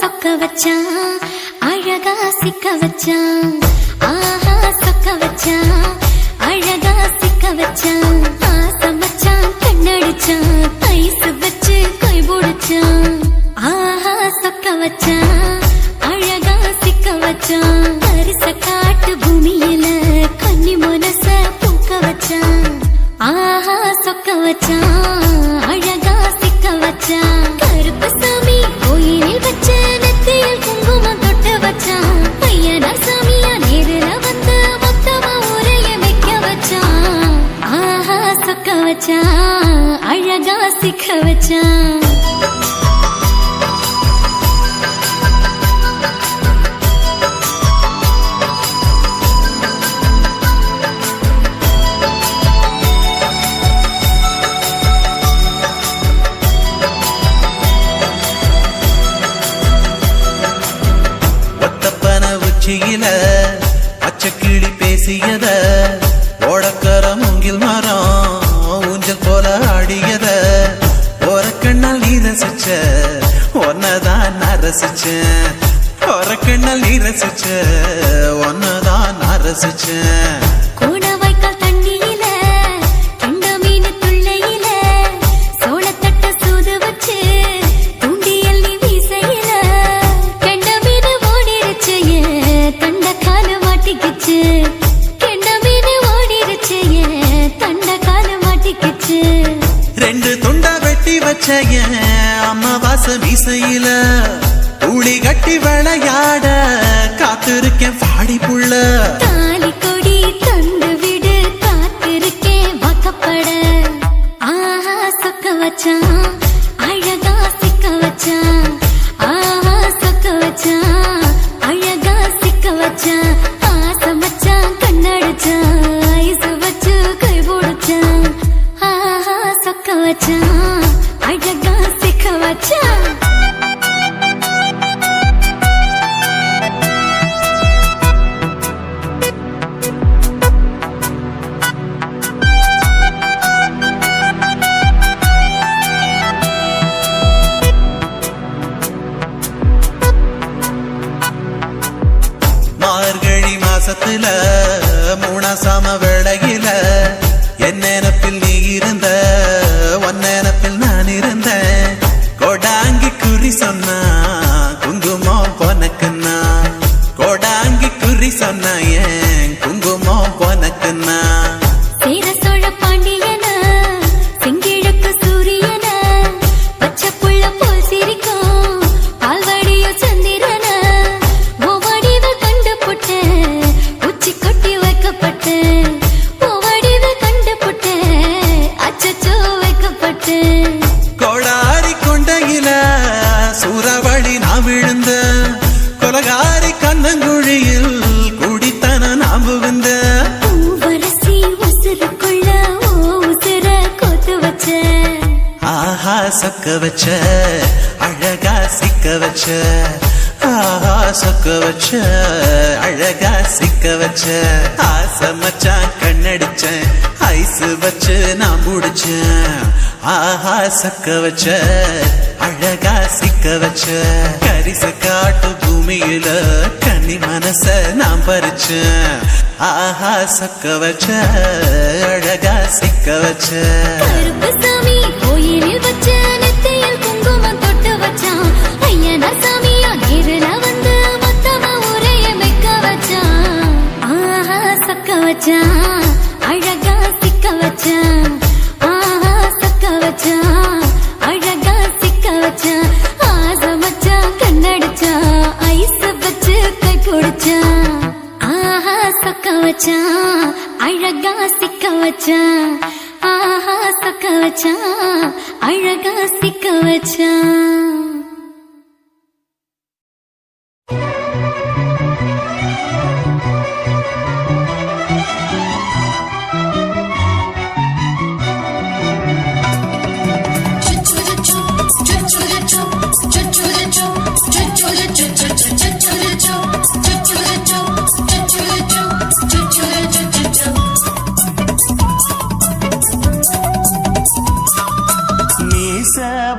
சொக்க வச்சான் அழகா சிக்க வச்சான் ஆஹா சொக்க வச்சான் அழகா சிக்க வச்சான் ஆசம் வச்சான் கண்ணடிச்சான் ஐசு வச்சு கை போடுச்சான் ஆஹா சொக்க வச்சான் அழகா சிக்க வச்சான் அரிச காட்டு பூமியில கன்னி மனச பூக்க வச்சான் ஆஹா சொக்க வச்சான் அழகா சிக்க வச்சான் கருப்பு சாமி கோயிலில் வச்ச நெத்தியில் குங்குமம் தொட்டு வச்சான் பையனா சாமியா நேரில வந்து மொத்தமா ஊரைய வைக்க வச்சான் ஆஹா சொக்க வச்சான் அழகா சிக்க வச்சான் பச்சைக்கிளி பேசியத ஓடக்கர மூங்கில் மரம் ஊஞ்சல் போல ஆடியத ஒரு கண்ணால் நீ ரசிச்ச ஒன்னதான் நான் ரசிச்சேன் ஒரு கண்ணால் நீ ரசிச்ச ஒன்னதான் நான் ரசிச்சேன் ரெண்டு துண்டா வெட்டி வச்ச அம்மாவாச மீசையில ஊழி கட்டி விளையாட காத்திருக்கேன் பாடி புள்ள தாலி கொடி தந்து விடு காத்திருக்கேன் வாக்கப்பட ஆஹா சொக்க வச்சான் அழகா சிக்க வச்சான் ஆஹா சொக்க வச்சான் அழகா சிக்க வச்சான் ஆசம் வச்சான் கண்ணடிச்சான் ஐசு வச்சு கை போடுச்சான் ஆஹா சொக்க வச்சான் அழகா சிக்க வச்சான் மார்கழி மாசத்துல மூணாசாம வேளையில என் நினப்பில் நீ இருந்த உன் நினப்பில் நான் இருந்தேன் கோடாங்கி குறி சொன்னா குங்குமம் பொனக்குன்னா கோடாங்கி குறி சொன்னா ஏன் குங்குமம் பொனக்குன்னா சேர சோழ பாண்டியன செங்கிழக்கு சூரியன பச்சை புள்ள போல் சிரிக்கும் பால்வடியோ சந்திரன ஓவடிவ கண்டு புட்ட உச்சி கொட்டி வைக்கப்பட்டு ஓவடிவ கண்டு புட்ட அச்சச்சோ வைக்கப்பட்டு கோடாரி கொண்டையில சூறாவளி நான் விழுந்த கொலகாரி கண்ணங்குழியில் குடித்தன நான் புகுந்த பூவரசி உசுருக்குள்ள உசுர கோத்து வச்ச ஆஹா சொக்க வச்ச அழகா சிக்க வச்ச ஆஹா சொக்க வச்ச அழகா சிக்க வச்ச ஆசை மச்சான் கண்ணடிச்சேன் ஐசு வச்சு நான் முடிச்சேன் ஆஹா சொக்க வச்ச அழகா சிக்க வச்ச கரிச காட்டு பூமியில கன்னி மனச நான் பறிச்சேன் ஆஹா சொக்க வச்ச அழகா சிக்க வச்ச கருப்பு சாமி கோயிலில் வச்ச நெத்தியில் குங்குமம் தொட்டு வச்சான் ஐயனா சாமியா நேரில வந்து மொத்தமா ஊரைய வைக்க வச்சான் ஆஹா சொக்க வச்சான் அழகா சிக்க வச்சான் ஆஹா சொக்க வச்சான் அழகா சிக்க வச்சான் ஆசை வச்சான் கண்ணடிச்சான் ஐசு வச்சு கை குடிச்சான் ஆஹா சொக்க வச்சான் அழகா சிக்க வச்சான் ஆஹா சொக்க வச்சான் அழகா சிக்க வச்சான்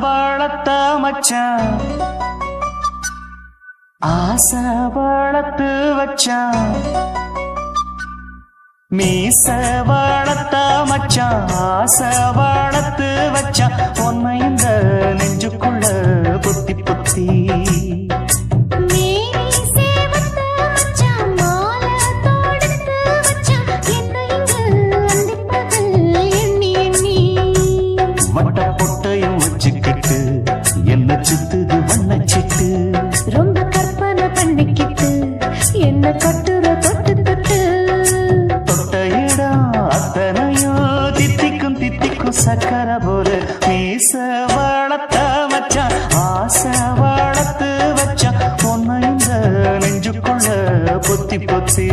வளர்த்த ஆசை வளர்த்து வச்சான் மீச வளர்த்த மச்சான் ஆசை வளர்த்து வச்சான் உன்னை இந்த நெஞ்சுக்குள்ள புத்தி புத்தி வட்ட பொட்டையும் வச்சுக்கிட்டு என்ன சுத்துது வண்ணச்சிட்டு ரொம்ப கற்பனை பண்ணிக்கிட்டு என்ன கட்டுற தொட்டு தொட்டு தொட்ட இடம் அத்தனையும் தித்திக்கும் தித்திக்கும் சக்கர போல மீச வளர்த்த மச்சான் ஆசை வளர்த்து வச்சான் உன்னை இந்த நெஞ்சுக்குள்ள பொத்தி பொத்தி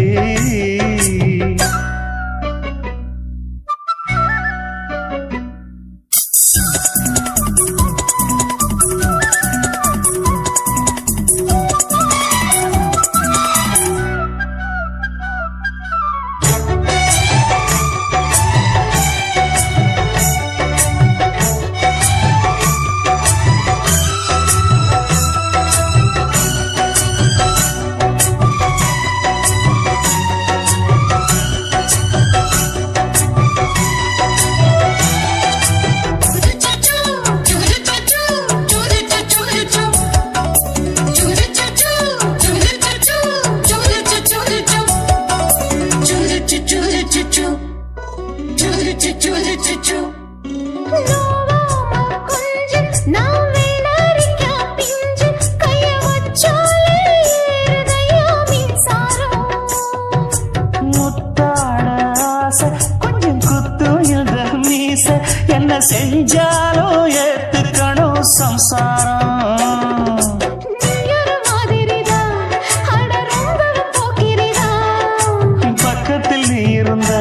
என்ன செஞ்சாலும் ஏத்துக்கணும் சம்சாரம் பக்கத்தில் நீ இருந்த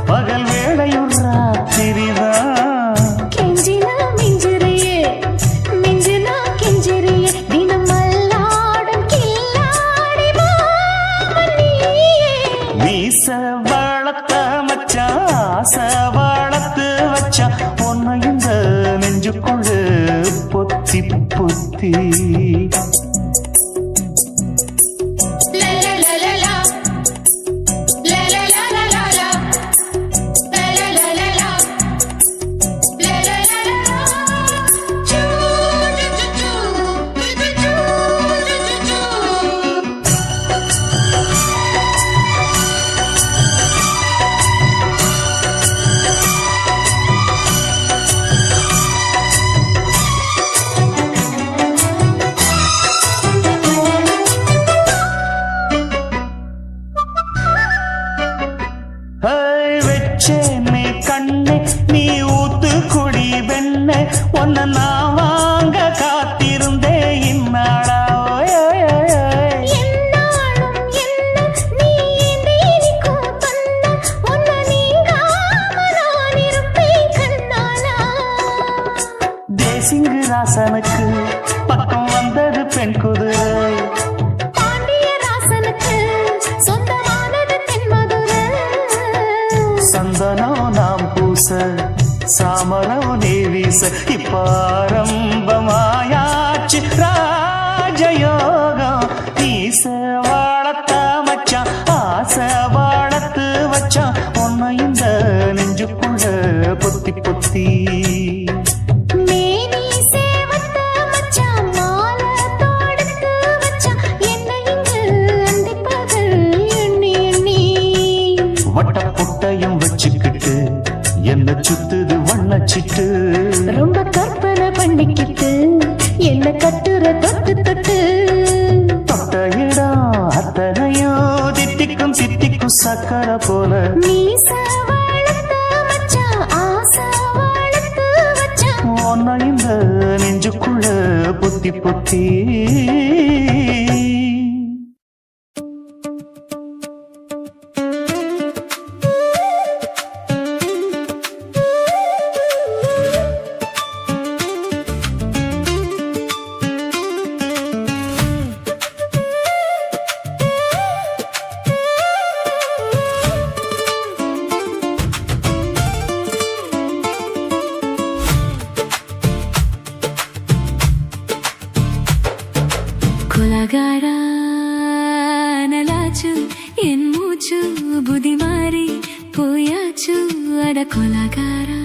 பகல் வேளையும் ராத்திரிதான் கெஞ்சினா மிஞ்சிறியே மிஞ்சினா கெஞ்சிறியே தினம் மல்லாடும் கில்லாடி மீச வளர்த்த மச்சான் ஆசை வளர்த்து வச்சான் உன்னை இந்த நெஞ்சுக்குள்ள பொத்தி பொத்தி வச்சேனே கண்ணே நீ ஊத்து குடி வெண்ணே உன்னை நான் வாங்க காத்திருந்தே இந்நாளா தேசிங்கு ராசனுக்கு பக்கம் வந்தது பெண் குதிரை சந்தனம் நாம் பூச சாமரம் நீ வீச இப்பாரம்பமாயாச்சு ராஜயோகம் ஈச வாழத்த மச்சான் ஆசை வாழத்து வச்சான் உன்னை இந்த நெஞ்சுக்குள்ள பொத்தி பொத்தி வட்ட பொட்டையும் வச்சுக்கிட்டு என்ன சுத்துது வண்ணச்சிட்டு ரொம்ப கற்பனை பண்ணிக்கிட்டு என்ன கட்டுற தொட்டு தொட்டு தொட்ட இடம் அத்தனையும் தித்திக்கும் தித்திக்கும் சக்கர போல மீச வளர்த்த மச்சான் ஆசை வளர்த்து வச்சான் உன்னை இந்த நெஞ்சுக்குள்ள பொத்தி பொத்தி கொலகாரா நலாச்சு என் மூச்சு புதி மாறி போயாச்சு அட கொலகாரா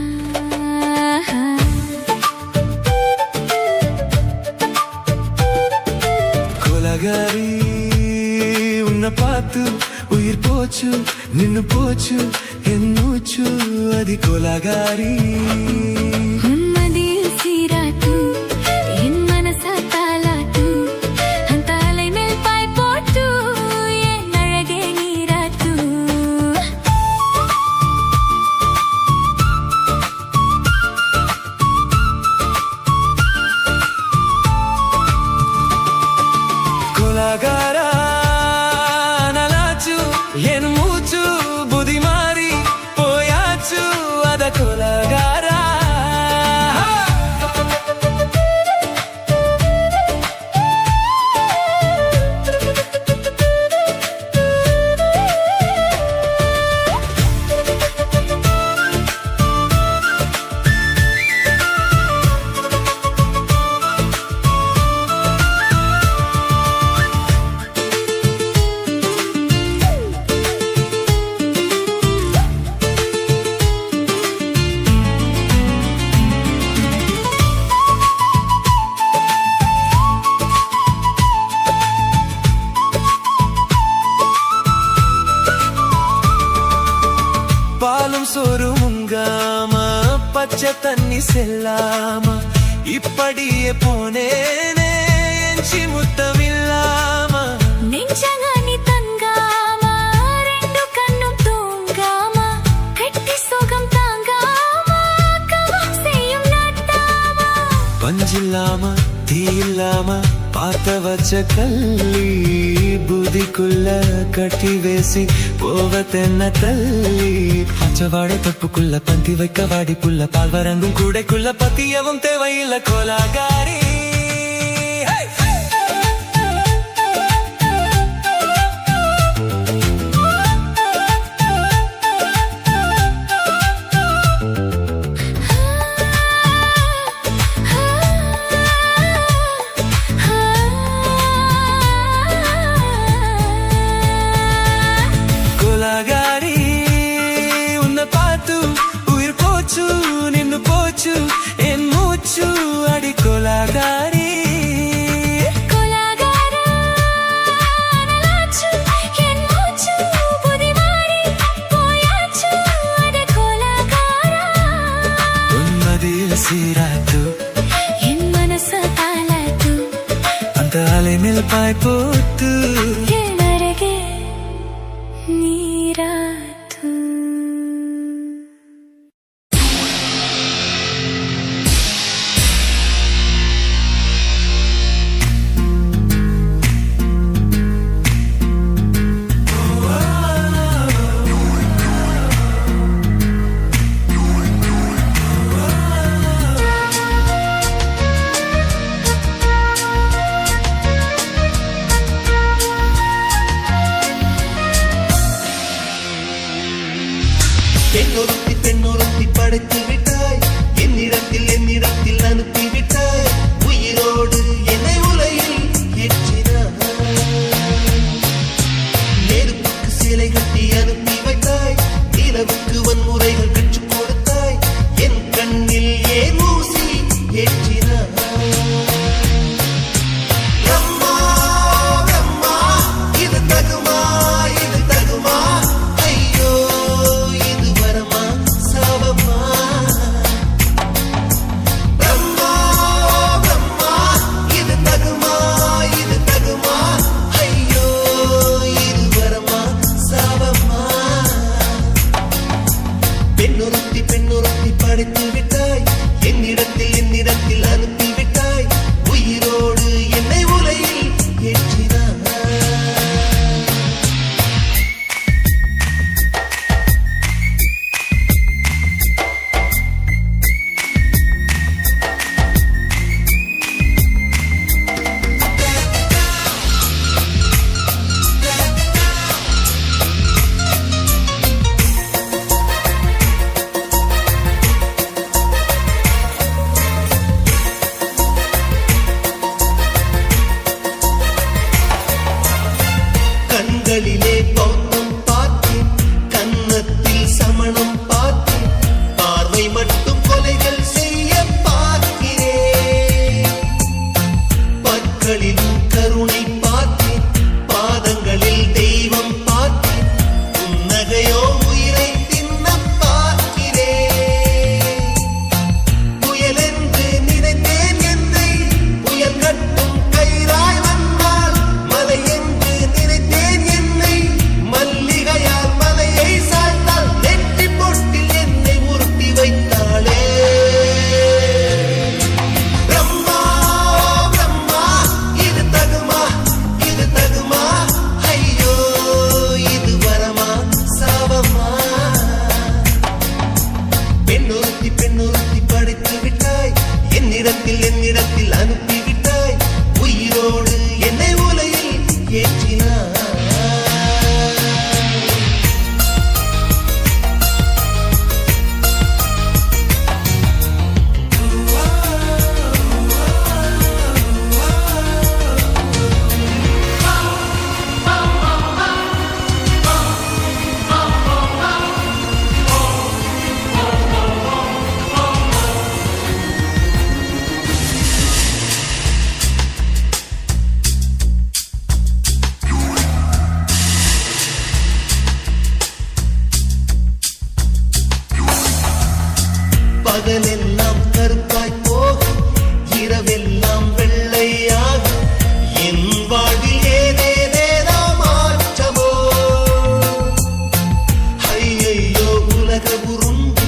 கொலகாரி உன்னை பார்த்து உயிர் போச்சு நின்னு போச்சு என் மூச்சு அது கொலகாரி உன்மதியில் சீராட்டு என் மனச தாலாட்டு அந்த அலை மேல் பாய் போட்டு என் அழகே நீராட்டு கொலகாரா நலாச்சு என் மூச்சு புதி மாறி போயாச்சு அத கொலகாரா பாலும் சோறும் உங்காம பச்சை தண்ணி செல்லாம இப்படியே போனேனே எஞ்சி முத்தமில்லாம நெஞ்சங்கனி தங்காம ரெண்டு கண்ணும் தூங்காம கட்டி சுகம் தாங்காம கவம் செய்யும் நாட்டாம பஞ்சில்லாம தீ இல்லாம பார்த்த வச்ச கல்லி புதிக்குள்ள கட்டி வேசி போவதென்ன தள்ளி பச்சவாடை தொப்புக்குள்ள பந்தி வைக்க வாடி புள்ள பால் வரங்கும் கூடைக்குள்ள பத்தியவும் தேவையில்லை கோலாகாரி கொலகாரி உன்னை பார்த்து உயிர் போச்சு நின்னு போச்சு என் மூச்சு அடி கொலகாரி கொலகாரா நலாச்சு என் மூச்சு புதி மாறி போயாச்சு அட கொலகாரா உன்மதியில் சீராட்டு என் மனச தாலாட்டு அந்த அலை மேல் பாய் போட்டு என் அழகே நீராட்டு பாக்களிலும் கருணை பார்த்தேன், பாதங்களில் தெய்வம் பார்த்தேன், புன்னகையோ உயிரை தின்ன பார்க்கிறேன். புயலென்று நினைத்தேன் என்னை, புயல் கட்டும் கயிறாய் வந்தால், மலை என்று நினைத்தேன் என்னை, மல்லிகையால் மலையை சாய்த்தால், நெற்றி பொட்டில் என்னை உருட்டி வைத்தாளே. பிரம்மா பிரம்மா, இது தகுமா, இது தகுமா, ஐயோ இது வரமா சாபமா. பெண்ணொருத்தி பெண்ணொருத்தி படைத்து விட்டாய், என்னிடத்தில் அனுப்பிவிட்டாய், உயிரோடு என்னை உலையில் ஏற்றினாய். பகலெல்லாம் கருப்பாய் போகும், இரவெல்லாம் வெள்ளையாகும், என் வாழ்வில் ஏதேதேதோ மாற்றமோ. ஐயையோ உலக உருண்டு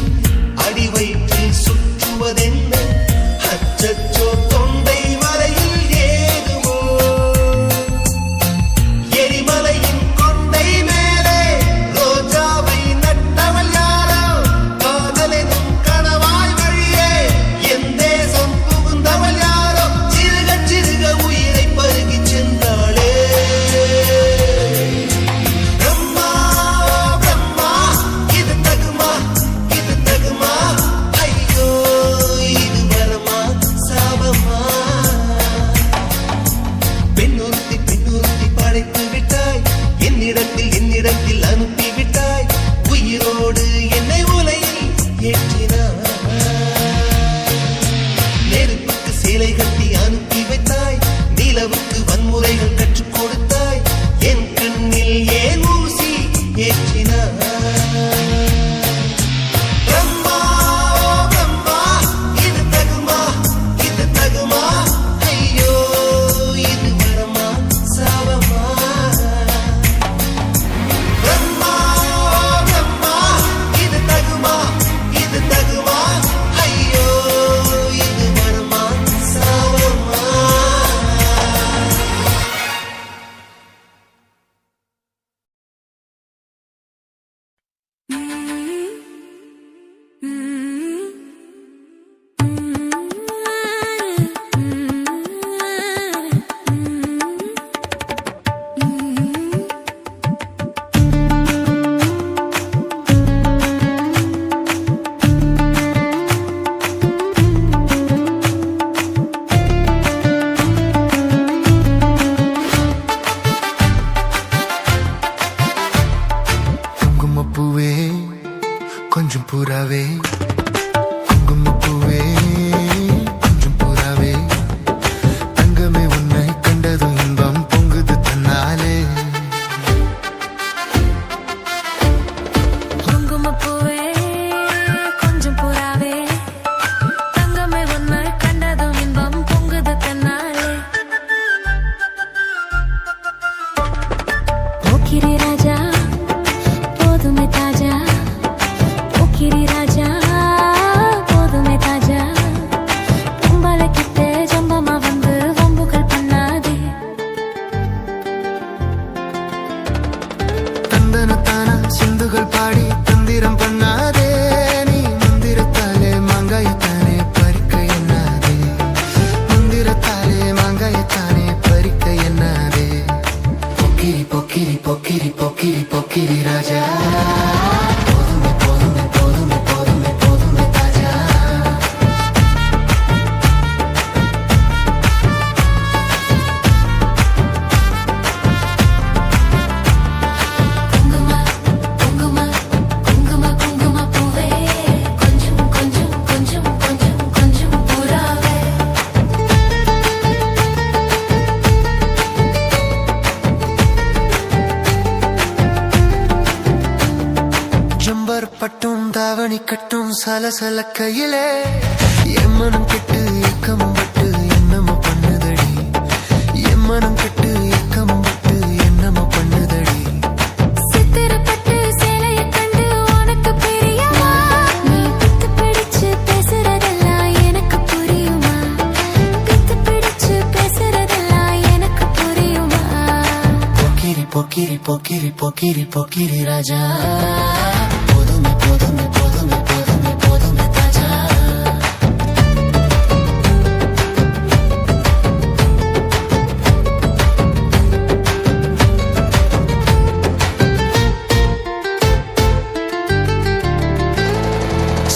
அடி வயிற்றில் சுற்றுவதென்ன, அச்சச்சோ தொண்டை வரையில் ஏதுமோ. எரிமலையின் கொண்டை மேலே ரோஜாவை நட்டவள் யாரோ, காதலெனும் கணவாய் வழியே என் தேசம் புகுந்தவள் யாரோ, சிறுக சிறுக உயிரை பருகிச் சென்றாளே. பிரம்மா பிரம்மா, இது தகுமா, இது தகுமா, ஐயோ இது வரமா சாபமா. பெண்ணொருத்தி பெண்ணொருத்தி படைத்து விட்டாய், என்னிடத்தில் அனுப்பிவிட்டாய், உயிரோடு என்னை உலையில் ஏற்றினாய். நெருப்புக்கு சேலை கட்டி அனுப்பி வைத்தாய், நிலவுக்கு வன்முறைகள் கற்றுக் கொடுத்தாய், என் கண்ணில் ஏன் ஊசி ஏற்றினாய். பிரம்மா பிரம்மா, இது தகுமா, இது தகுமா, ஐயோ இது வரமா சாபமா. பிரம்மா பிரம்மா, இது தகுமா, இது தகுமா, ஐயோ இது வரமா சாபமா. குங்குமப்பூவே கொஞ்சம் புறாவே, குங்குமப்பூவே கொஞ்சம் புறாவே, தங்கமே உன்னை கண்டதும் இன்பம் பொங்குது தன்னாலே. குங்குமப்பூவே கொஞ்சம் புறாவே, தங்கமே உன்னை கண்டதும் இன்பம் பொங்குது தன்னாலே. போக்கிரி ராஜா போதுமே தாஜா, போக்கிரி ராஜா போதுமே தாஜா, பொம்பளை கிட்ட ஜம்பமா வந்து வம்புகள் பண்ணாதே. தந்தனத்தான சிந்துகள் பாடி தந்திரம் பண்ணாதே, நீ மந்திரத்தாலே மாங்காயத்தானே பறிக்க எண்ணாதே, மந்திரத்தாலே மாங்காயத்தானே பறிக்க எண்ணாதே. பொக்கிரி பொக்கிரி பொக்கிரி பொக்கிரி பொக்கிரி ராஜா, போதுமே போதுமே போதுமே போதுமே போதுமே தாஜா. குங்கும குங்கும குங்கும குங்கும பூவே, கொஞ்சம் கொஞ்சம் கொஞ்சம் கொஞ்சம் கொஞ்சம் புறாவே. தாவணி கட்டும் சலசல கையிலே என் மனம் கெட்டு ஏக்கம் பட்டு என்னமோ பண்ணுதடி என் மனம் கெட்டு ஏக்கம் பட்டு என்னமோ பண்ணுதடி சித்திரப்பட்டு சேலைய கண்டு உனக்கு பிரியமா நீ பித்து பிடிச்சு பேசுறதெல்லாம் எனக்கு புரியுமா பித்து பிடிச்சு பேசுறதெல்லாம் எனக்கு புரியுமா போக்கிரி போக்கிரி போக்கிரி போக்கிரி போக்கிரி ராஜா போதுமே போதுமே போதுமே போதுமே போதுமே தாஜா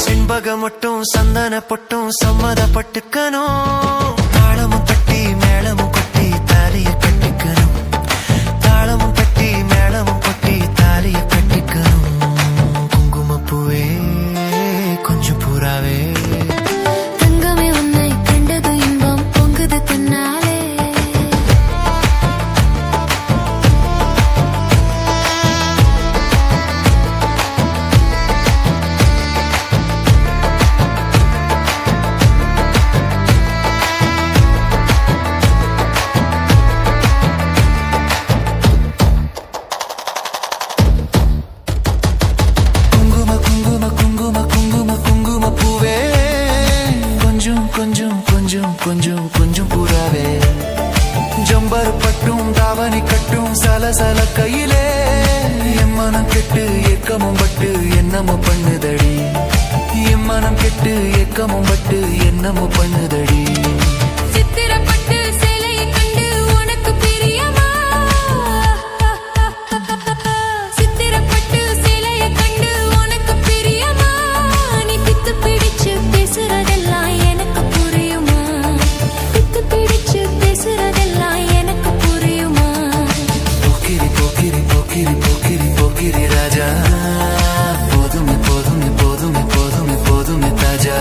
செண்பக மட்டும் சந்தன பொட்டும் சம்மதப்பட்டுக்கணும் தாளமும் தட்டி மேளமும் கொட்டி தாலிய கட்டிக்கணும் தாளமும் தட்டி மேளமும் கொட்டி தாலிய கட்டிக்கணும் குங்குமப்பூவே கொஞ்சம் பூராவே தங்கமே உன்னை கண்டது இன்பம் பொங்குது தன்னாலே குங்கும குங்கும குங்கும குங்கும குங்கும பூவே கொஞ்சம் கொஞ்சம் கொஞ்சம் கொஞ்சம் கொஞ்சம் பூராவே ஜம்பர் பட்டும் தாவணி கட்டும் சலசல கையிலே என் மனம் கெட்டு ஏக்கமும் பட்டு என்னமோ பண்ணுதடி என் மனம் கெட்டு ஏக்கமும் பட்டு என்னமோ பண்ணுதடி சித்திரப்பட்டு சேலைய கண்டு உனக்கு பிரியமா சித்திரப்பட்டு சேலைய கண்டு உனக்கு பிரியமா நீ பித்து பிடிச்சு பேசுறதெல்லாம் எனக்கு புரியுமா பித்து பிடிச்சு பேசுறதெல்லாம் எனக்கு புரியுமா போக்கிரி போக்கிரி போக்கிரி போக்கிரி போக்கிரி ராஜா போதுமே போதுமே போதுமே போதுமே போதுமே தாஜா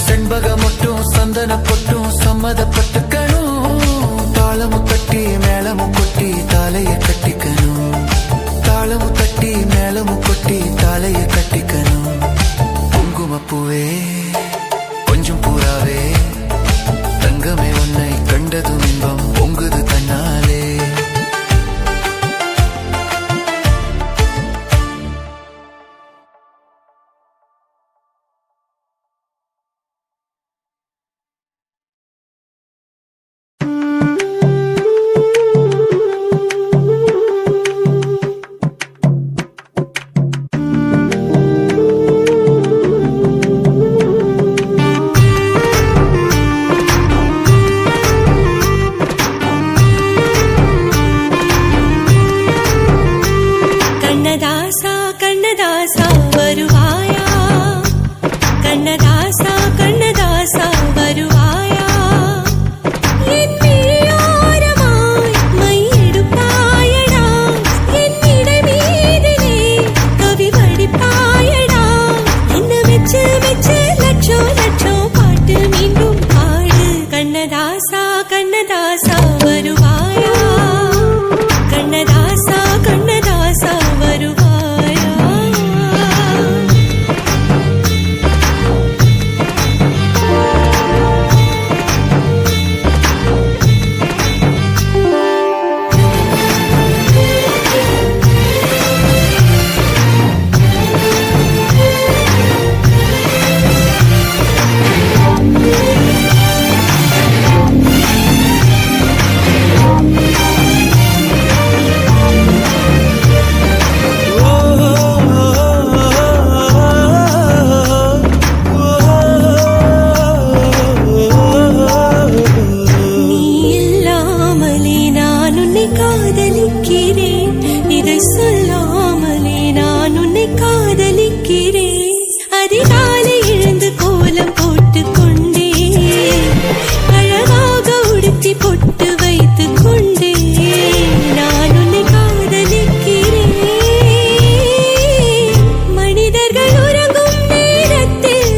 செண்பக மட்டும் சந்தன பொட்டும் சம்மதப்பட்டுக்கணும் தாளமும் தட்டி மேளமும் கொட்டி தாலைய கட்டிக்கணும் தாளமும் தட்டி மேளமும் கொட்டி தாலைய கட்டிக்கணும் குங்குமப்பூவே கொஞ்சம் பூராவே தங்கமே உன்னை கண்டதும் இன்பம் பொங்குது தன்னாலே கண்ணதாசா கண்ணதாசா வருவாயா கண்ணதாசா கண்ணதாசா வருவாயா என் விழியோரமாய் மையெடுப்பாயடா என் இடை மீதிலே கவி வடிப்பாயடா என்ன வெச்சு வெச்சு லட்சம் லட்சம் பாட்டு மீண்டும் பாடு கண்ணதாசா கண்ணதாசா வருவாயா கண்ணதாசா கண்ணதாசா வருவாயா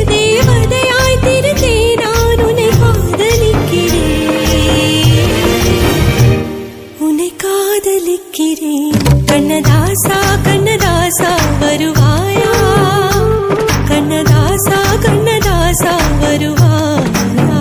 தேவதை காதலிக்கிறேன் கண்ணதாசா கண்ணதாசா வருவாயா கண்ணதாசா கண்ணதாசா வருவாயா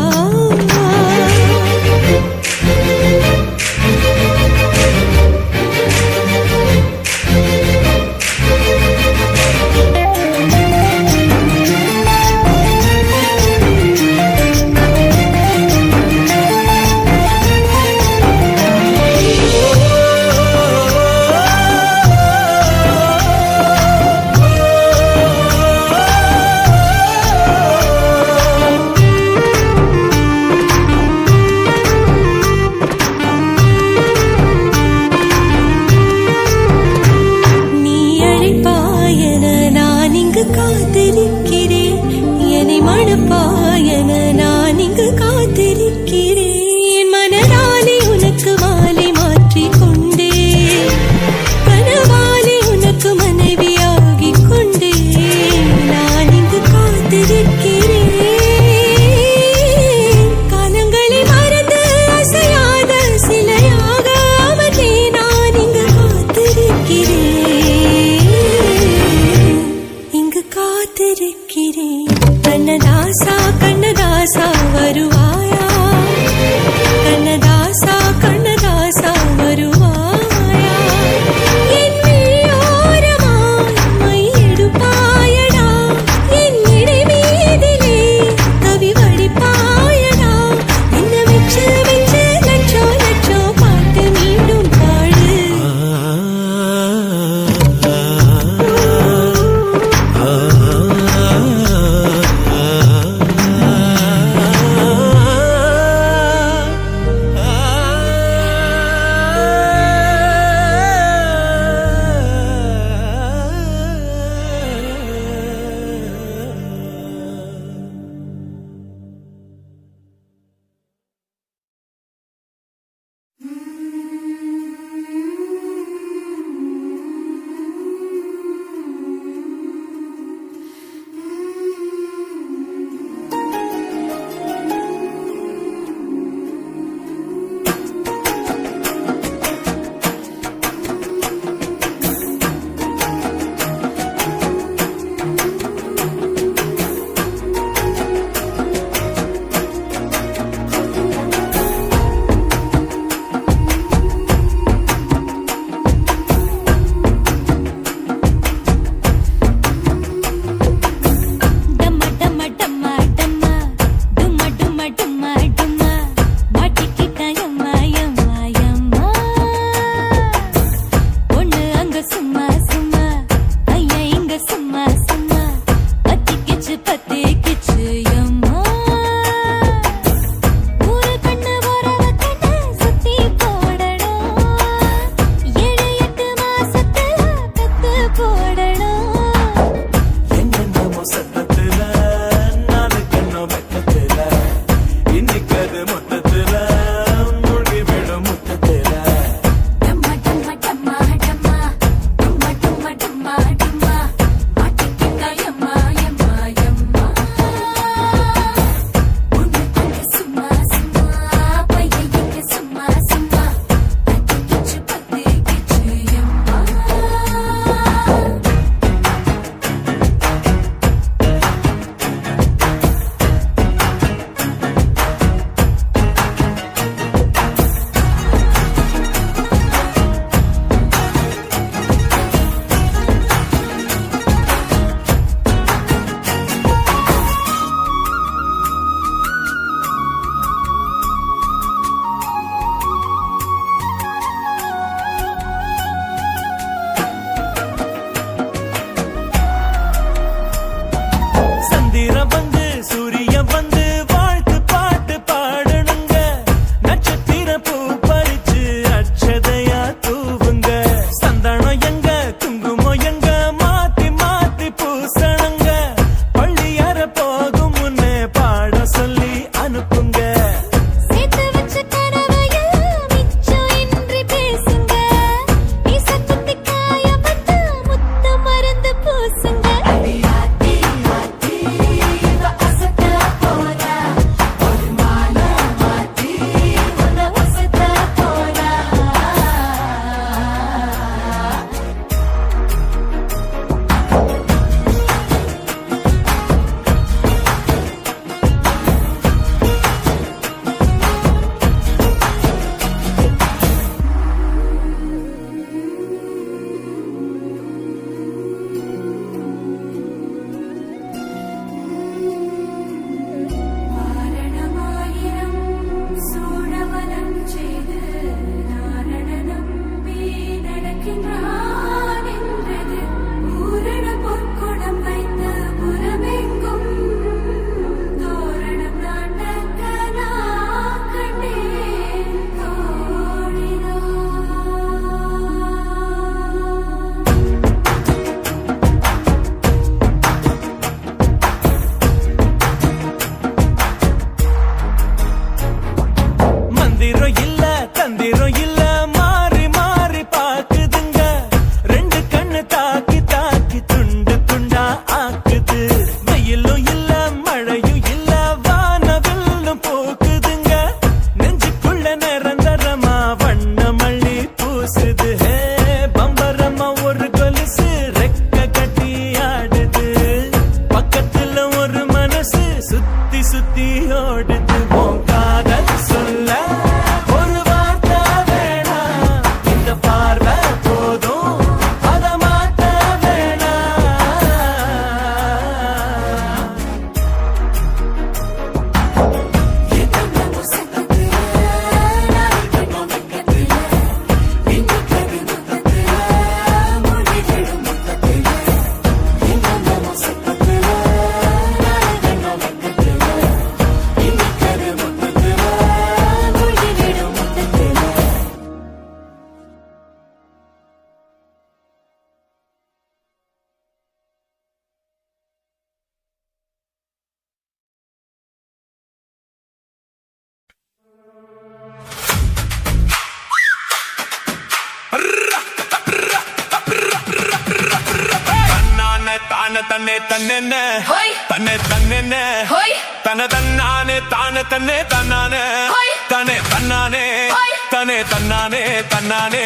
தான தன்னே தன்னென்ன ஹோய். தன்னை தன்னென்ன ஹோய். தன தன்னானே தான தன்னே தன்னானே ஹோய். தனே தன்னானே ஹோய். தனே தன்னானே தன்னானே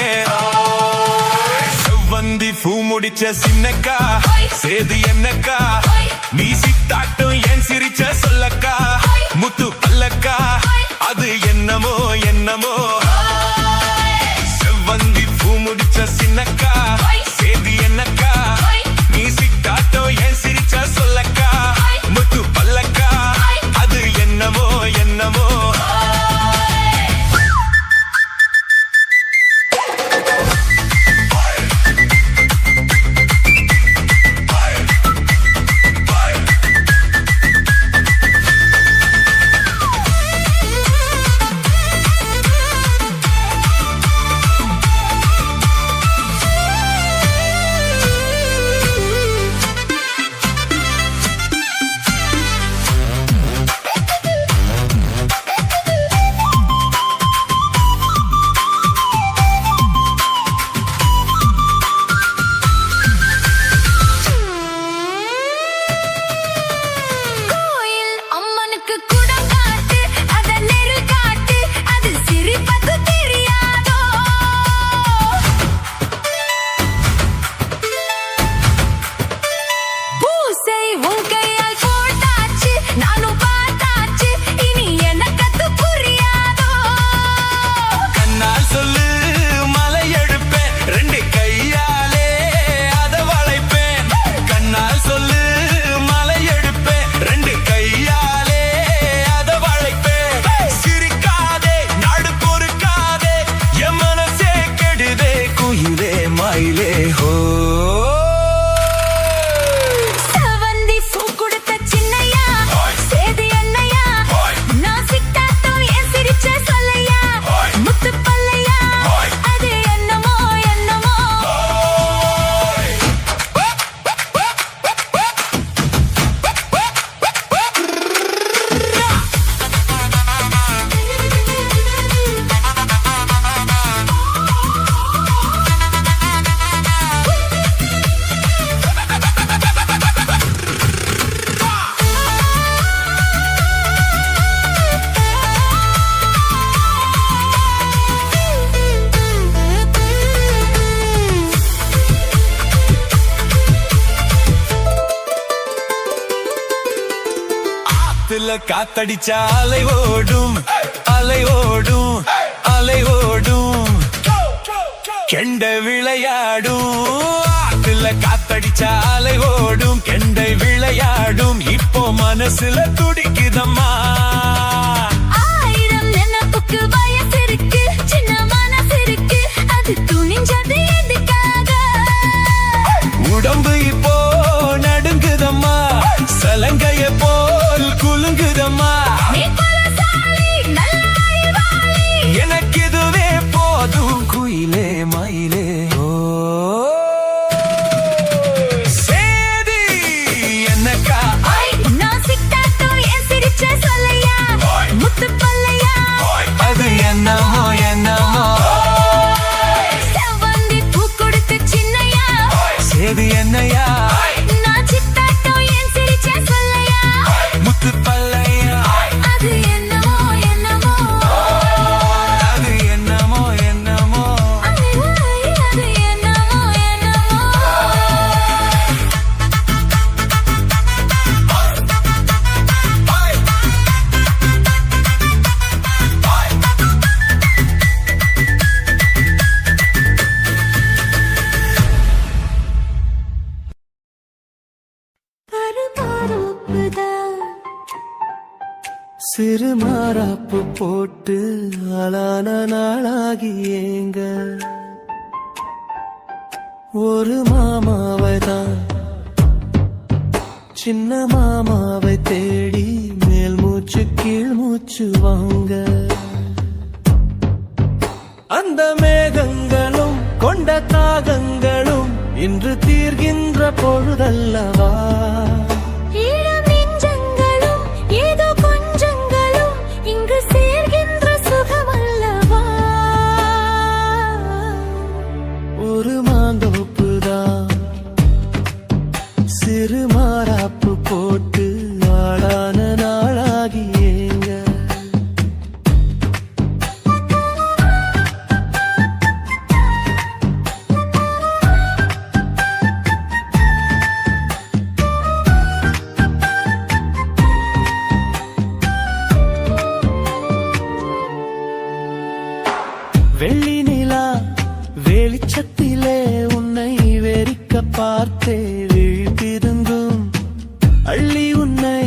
செவ்வந்தி பூ முடிச்ச சின்னக்கா ஹோய். சேது என்னக்கா ஹோய். நீ சித்தாட்டும் ஏன் சிரிச்ச சொல்லக்கா ஹோய். முத்து பல்லக்கா ஹோய். அது என்னமோ என்னமோ செவ்வந்தி பூ முடிச்ச சின்னக்கா ஹோய். சேது என்னக்கா ஹோய். நீ சித்தாட்டோ ஏன் சிரிச்ச சொல்லக்கா ஹோய். முத்து பல்லக்கா ஹோய். அது என்னமோ என்னமோ கோயில் அம்மனுக்கு குடம் காட்டு அத நெருள் காட்டு அது சிரிப்பது தெரியாதோ பூசை உன் கையால் போட்டாச்சு நானும் பார்த்தாச்சு இனி எனக்கு அது புரியாதோ கண்ணால் சொல்லு மலை எடுப்பேன் ரெண்டு கையாலே அத வளைப்பேன் கண்ணால் சொல்லு மலை எடுப்பேன் ரெண்டு கையாலே அத வளைப்பேன் சிரிக்காதே நாடு பொறுக்காதே என் மனசே கெடுதே குயிலே மயிலே ஹோ செவந்தி பூ கொடுத்த சின்னையா சேது என்னையா நான் சிட்டாட்டோ ஏன் சிரிச்ச சொல்லையா முத்து பல்லையா அது என்னமோ என்னமோ ஆத்துல காத்தடிச்சா அலை ஓடும் அலை ஓடும் அலை ஓடும் கெண்டை விளையாடும் ஆத்துல காத்தடிச்சா அலை ஓடும் கெண்டை விளையாடும் இப்போ மனசுல துடிக்குதம்மா ஆயிரம் நினைப்புக்கு வயசு இருக்கு சின்ன மனசு இருக்கு அது துணிஞ்சது எதுக்காக உடம்பு இப்போ நடுங்குதம்மா சலங்கைய போல் குலுங்குதம்மா நீ பலசாலி நல்ல அறிவாளி எனக்கு இதுவே போதும் குயிலே மயிலே ஓ சேதி என்னக்கா நான் சிட்டாட்டோ ஏன் சிரிச்ச சொல்லையா முத்து பல்லையா அது என்னமோ என்னமோ செவந்தி பூ கொடுத்த சின்னையா சேதி என்னையா நான் சிட்டாட்டோ ஏன் சிரிச்ச சொல்லையா முத்து பல்லையா அது என்னமோ என்னமோ அது என்னமோ என்னமோ அது என்னமோ என்னமோ சிறு மாறாப்பு போட்டு ஆளான நாளாகி ஏங்க ஒரு மாமாவை தான் சின்ன மாமாவை தேடி மேல் மூச்சு கீழ் மூச்சு வாங்க அந்த மேகங்களும் கொண்ட தாகங்களும் இன்று தீர்கின்ற பொழுதல்லவா இளம் நெஞ்சங்களும் ஏதோ கொஞ்சங்களும் இங்கு சேர்கின்ற சுகமல்லவா ஒரு மாந்தோப்புதான் சிறு மாறாப்பு போட்டு ஆளான நாளாகி ஏங்க வெள்ளி நிலா வெளிச்சத்திலே உன்னை வெறிக்க பார்த்தே விழிப்பிருந்தும் அள்ளி உன்னை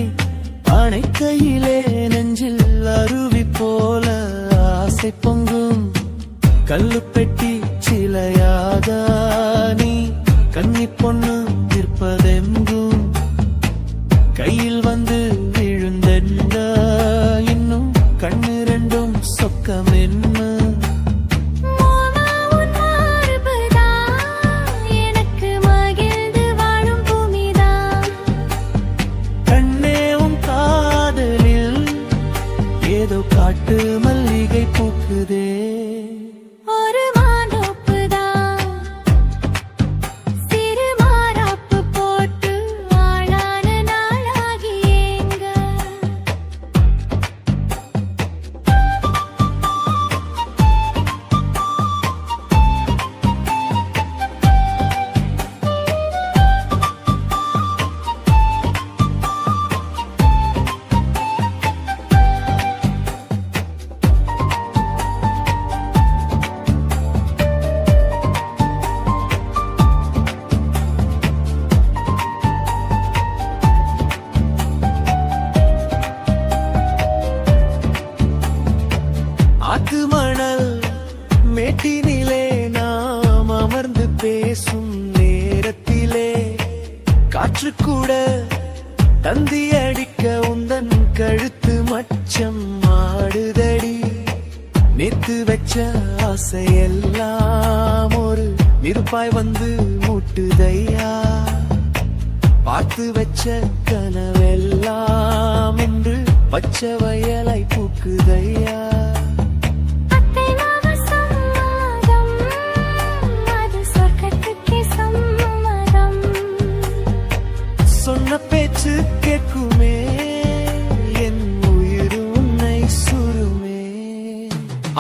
அணைக்கையிலே நெஞ்சில் அருவி போல ஆசை பொங்கும் கல்லு பெட்டி சிலையாக நீ கன்னி பொண்ணு நிற்பதெங்கும் கையில் வந்து விழுந்தென்ன இன்னும் கண்ணு ரெண்டும் சொக்கம் என்ன மோனா உன் மார்புதான் எனக்கு மகிழ்ந்து வாழும் பூமிதான். கண்ணே உன் காதலில் ஏதோ காட்டு மல்லிகை பூக்குதே ஒரு மாந்தோப்புதான் சிறு மாறாப்பு போட்டு ஆளான நாளாகி ஏங்க. ஆத்து மணல் மேட்டினிலே நாம் அமர்ந்து பேசும் நேரத்திலே காற்று கூட தந்தி அடிக்க உந்தன் கழுத்து மச்சம் ஆடுதடி நேத்து வச்ச ஆசையெல்லாம் ஒரு நெருப்பாய் வந்து மூட்டுதையா பார்த்து வச்ச கனவெல்லாம் இன்று பச்சை வயலை பூக்குதையா அத்தை மாமா சம்மதம் அது சொர்க்கத்துக்கே சம்மதம். சொன்ன பேச்சு கேட்குமே என் உயிர் உன்னை சுருமே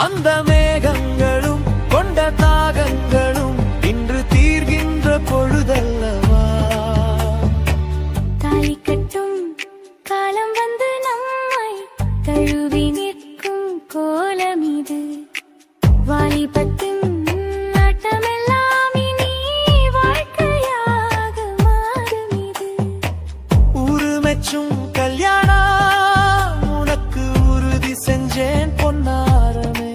அந்த மேகங்களும் கொண்ட தாகங்களும் இன்று தீர்கின்ற பொழுதல்லவா தாலி கட்டும் காலம் வந்து நம்மை தழுவி நிற்கும் கோலம் இது. வாலிபத்தின் நாட்டமெல்லாம் இனி வாழ்க்கையாக மாறும் இது. உருமெச்சும் கல்யாணம் உனக்கு உறுதி செஞ்சேன் பொன்னாரமே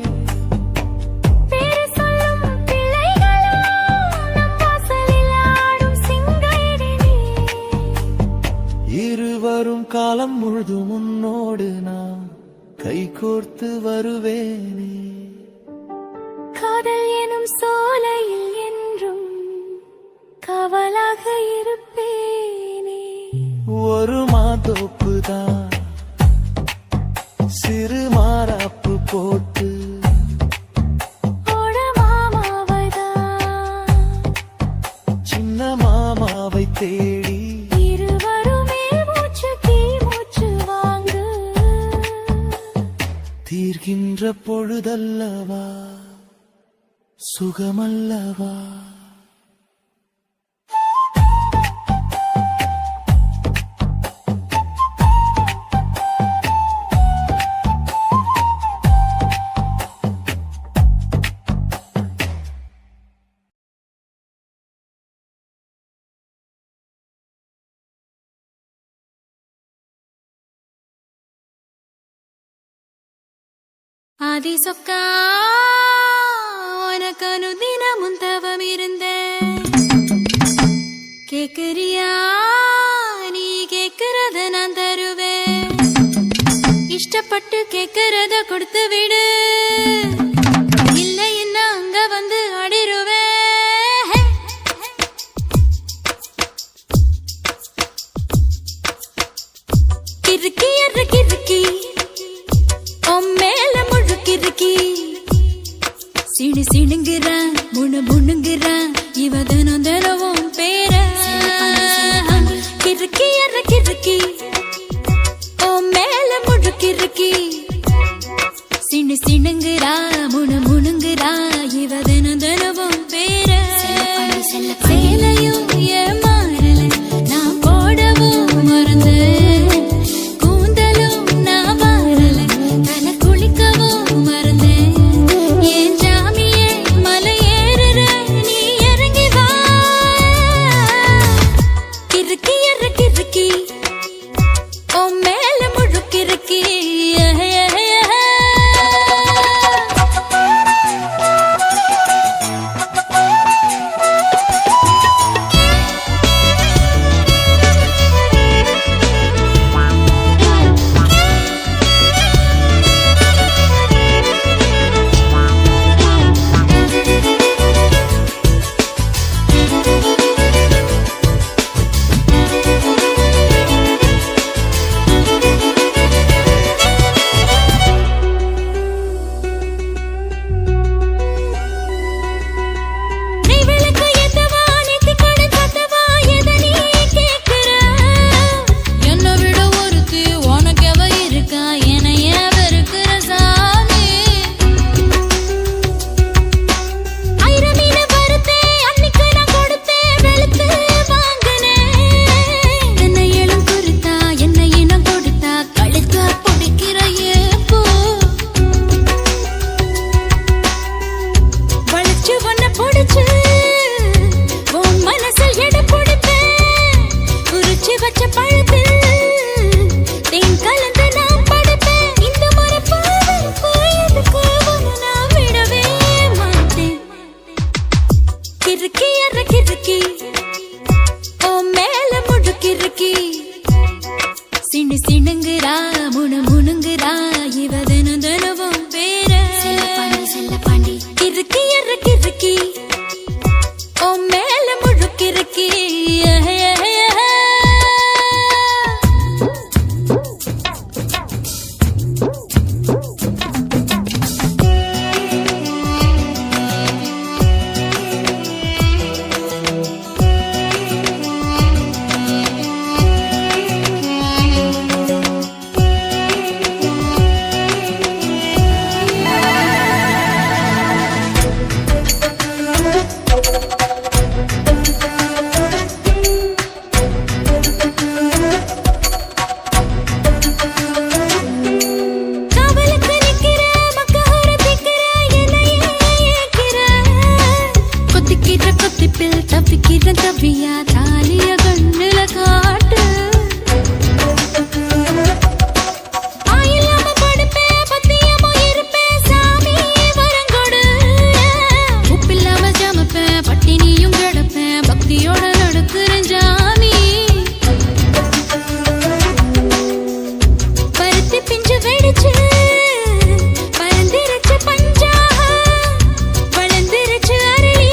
பேரு சொல்லும் பிள்ளைகளும் நம் வாசலில் ஆடும் சிங்காரினி. இருவரும் காலம் முழுதும் உன்னோடு நான் கைகோர்த்து வருவேனே காதல் எனும் சோலையில் என்றும் காவலாக இருப்பேனே. ஒரு மாதோப்புதான் சிறு மாறாப்பு போட்டு ஓட மாமாவதான் சின்ன மாமாவை தேடி இருவருமே மூச்சு தீ மூச்சு வாங்கு. தீர்கின்ற பொழுதல்லவா சுகமல்லவா ஆதி சொக்கா உனக்கு அனுதினமும் தவம் இருந்தேன். கேக்குறியா நீ கேக்குறத நான் தருவேன். இஷ்டப்பட்டு கேக்குறத கொடுத்து விடு, இல்லை என்ன அங்க வந்து அடிருவேன். கிறுக்கி எற கிறுக்கி மேல முழுக்கிருக்கி சிணு சிணுங்குற முணு முணுங்குற சிணுங்குறான் இவ தினம் தினவும் பேர கிறுக்கி அற கிறுக்கி ஓ மேல முழுக்கிறுக்கி சிணுங்குறா முணுங்குறா இவ தினம் தினவும் பேர சேலையும் ஏன் மாறல நான் போடவும் மறந்து கூந்தலும் நான் வாரல தலை குளிக்கவும் மறந்தேன் ஏன் ஜாமியே மலை ஏறுற நீ இறங்கி வா கிறுக்கி அற கிறுக்கி ஓ மேல முழுக்கிறுக்கி சிணுங்குறா முணுங்குறா இவ தினம் தினவும் பேர செல்லப்பாண்டி கிறுக்கி அற கிறுக்கி ஓ மேல முழுக்கிறுக்கி தப்பிக்கிற தப்பியா தாலிய கண்ணுல காட்டு ஆயில்லாம படுப்பேன் பத்தியமோ இருப்பேன் சாமி வரங்கொடு உப்பில்லாம ஜமப்பேன் பட்டினியும் கிடப்பேன் பக்தியோட நடக்குறேன் ஜாமி பருத்தி பிஞ்சு வெடிச்சு பறந்திருச்சு பஞ்சா வளர்ந்திருச்சு அரளி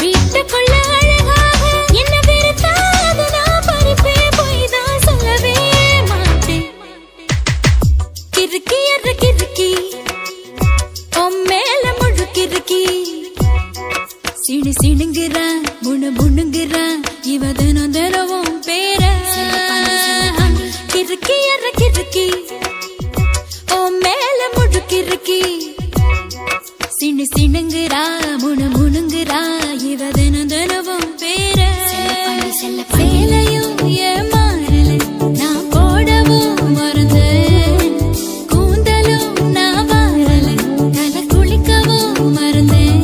வீட்டுக்குள்ள அழகாக என்ன வெறுத்தாது நான் பறிப்பே போய் தான் சொல்லவே மாட்டேன் கிறுக்கி அற கிறுக்கி ஓ மேல முழுக்கிறுக்கி சிணுங்குறா முணுங்குறா இவ தினம் தினவும் பேர கிறுக்கி அற கிறுக்கி ஓ மேல முழுக்கிறுக்கி சிணுங்குறா முணுங்குறா இவ தினம் தினவும் பேர சேலையும் ஏன் மாறல நான் போடவும் மறந்து கூந்தலும் நான் வாரல தலை குளிக்கவும் மறந்தேன்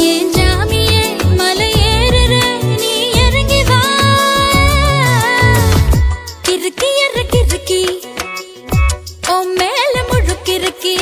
ஏன் ஜாமியே மலை ஏறுற நீ இறங்கி வா கிறுக்கி அற கிறுக்கி ஓ மேல முழுக்கிறுக்கி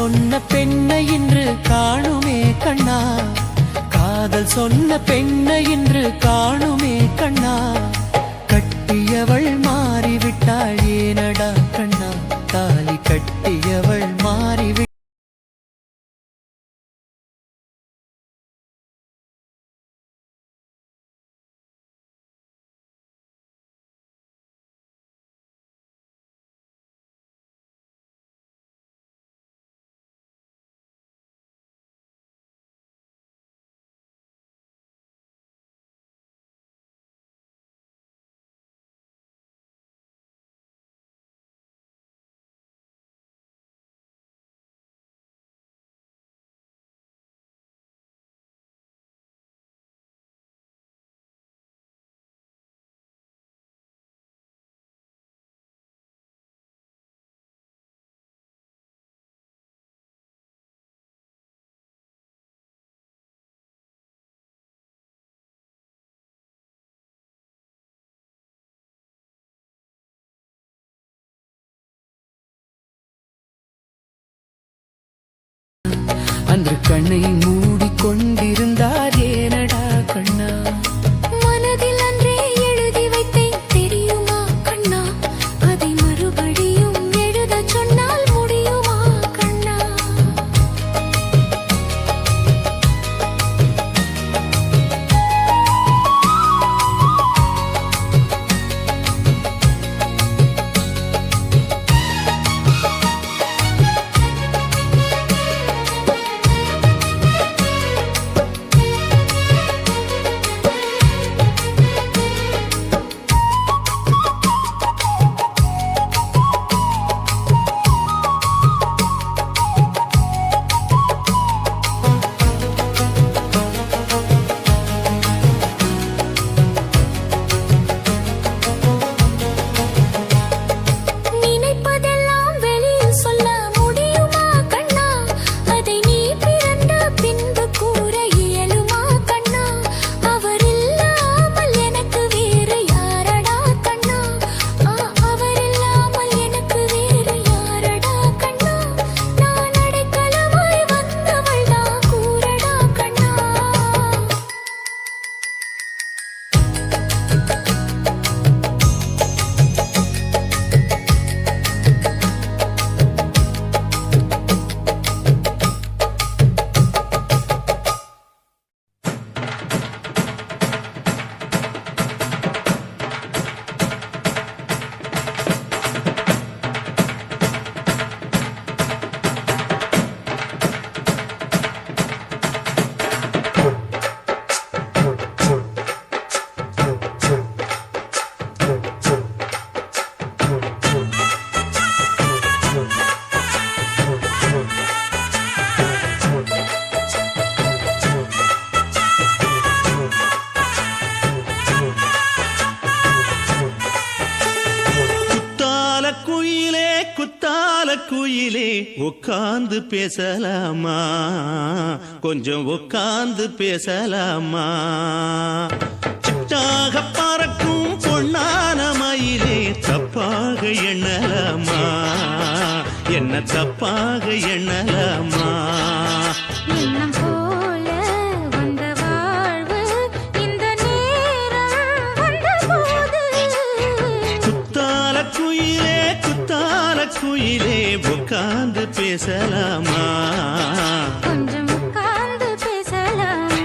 சொன்ன பெண்ணை இன்று காணுமே கண்ணா, காதல் சொன்ன பெண்ணை இன்று காணுமே கண்ணா. கட்டியவள் மாறிவிட்டாள் ஏனடா கண்ணா, தாலி கட்டியவள் மாறிவிட்டாள். அன்று கண்ணை மூடிக்கொண்டிருந்தார் ஏனடா கண்ணா. மனதில் அன்றே எழுதி வைத்தேன் தெரியுமா கண்ணா, அதை மறுபடியும் எழுத சொன்னால் முடியுமா கண்ணா. நினைப்பதெல்லாம் வெளியில் சொல்ல முடியுமா கண்ணா, அதை நீ பிறந்த பின்பு கூற இயலுமா கண்ணா. அவர் இல்லாமல் எனக்கு வேறு யாரடா கண்ணா, அவர் இல்லாமல் எனக்கு வேறு யாரடா கண்ணா. நான் அடைக்கலமாய் வந்தவள் தான் கூறடா கண்ணா. குத்தால குயிலே உட்கார்ந்து பேசலாமா, கொஞ்சம் உட்கார்ந்து பேசலாமா. சிட்டாக பறக்கும் பொன்னான மயிலே தப்பாக எண்ணலாமா, என்ன தப்பாக எண்ணலாமா. எண்ணம் போல வந்த வாழ்வு இந்த நேரம் வந்தபோது. குத்தால குயிலே குத்தால குயிலே உட்கார்ந்து பேசலாமா, கொஞ்சம் உட்கார்ந்து பேசலாமா.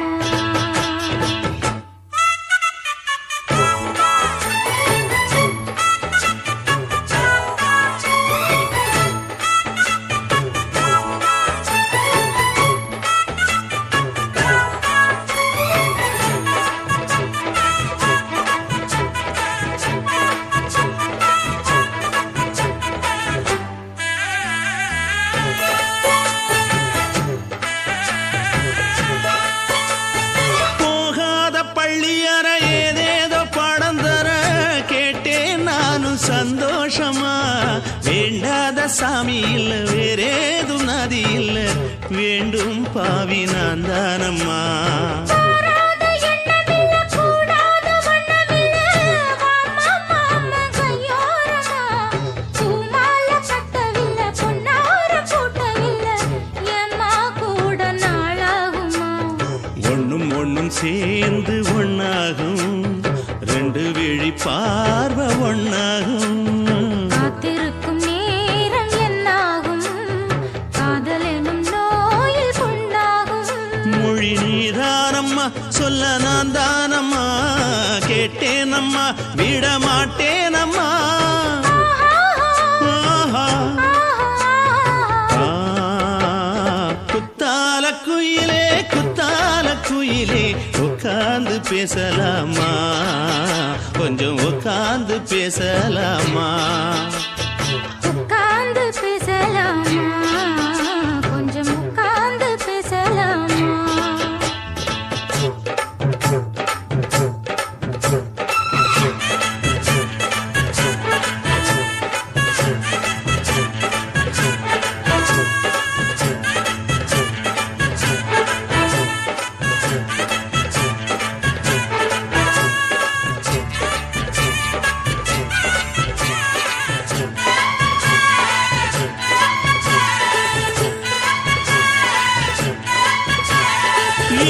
சந்தோஷமா வேண்டாத சாமி இல்ல வேறேதும் நதி இல்ல வேண்டும் பாவி நான் தானம்மா. கேட்டேனம்மா விட மாட்டேனம்மா ஆஹா. குத்தால குயிலே குத்தால குயிலே உட்கார்ந்து பேசலாமா கொஞ்சம் உட்கார்ந்து பேசலாமா உட்கார்ந்து பேசலாமா கொஞ்சம் உட்கார்ந்து பேசலாமா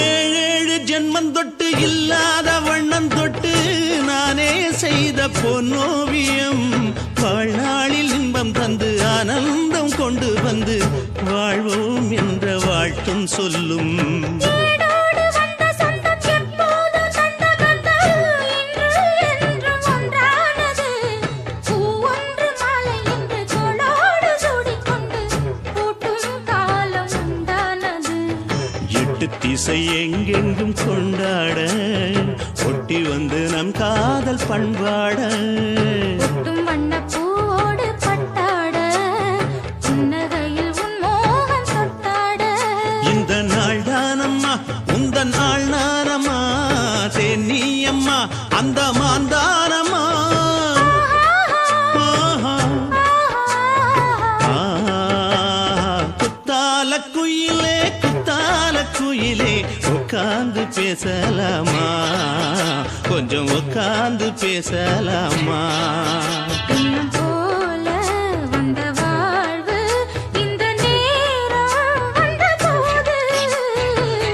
ஏழேழு ஜென்மம் தொட்டு இல்லாத வண்ணம் தொட்டு நானே செய்த பொன்னோவியம் வாழ்நாளில் இன்பம் தந்து ஆனந்தம் கொண்டு வந்து வாழ்வோம் என்ற வாழ்த்தும் சொல்லும் ஏடோடு வந்த சொந்தம் எப்போதும் தந்த பந்தம் இன்று என்றும் ஒன்றானது பூ ஒன்று மாலை என்று தோளோடு சூடிக்கொண்டு பூட்டும் காலம் உண்டானது எட்டு திசை எங்கெங்கும் கொண்டாட ஒட்டி வந்து நம் காதல் பண்பாட ஒட்டும் வண்ணப் பூவோடு பட்டாட புன்னகையில் உன் மோகம் தொட்டாட இந்த நாள் தானம்மா உந்த நாள் நானம்மா தேனி அம்மா அந்த மாந்தானம்மா ஆஹா. குத்தால குயிலே குத்தால குயிலே உட்கார்ந்து பேசலாமா கொஞ்சம் உட்கார்ந்து பேசலாமா இன்னும் போல வந்த வாழ்வு இந்த நேரம் வந்தபோது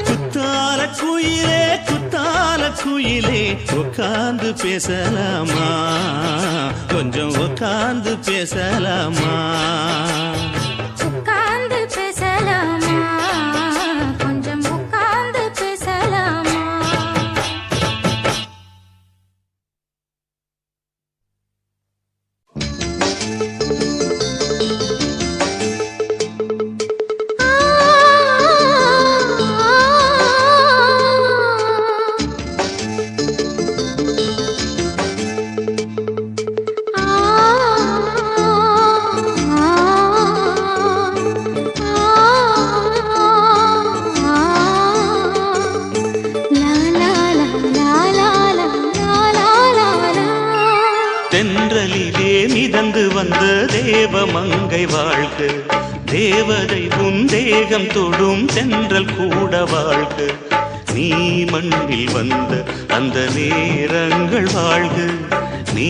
குத்தால குயிலே குத்தால குயிலே உட்கார்ந்து பேசலாமா கொஞ்சம் உட்கார்ந்து பேசலாமா உட்கார்ந்து பேசலாமா கொஞ்சம் உட்கார்ந்து பேசலாமா தென்றலிலே மிதந்து வந்த தேவமங்கை வாழ்க தேவதை உன் தேகம் தொடும் தென்றல் கூட வாழ்க நீ மண்ணில் வந்த அந்த நேரங்கள் வாழ்க நீ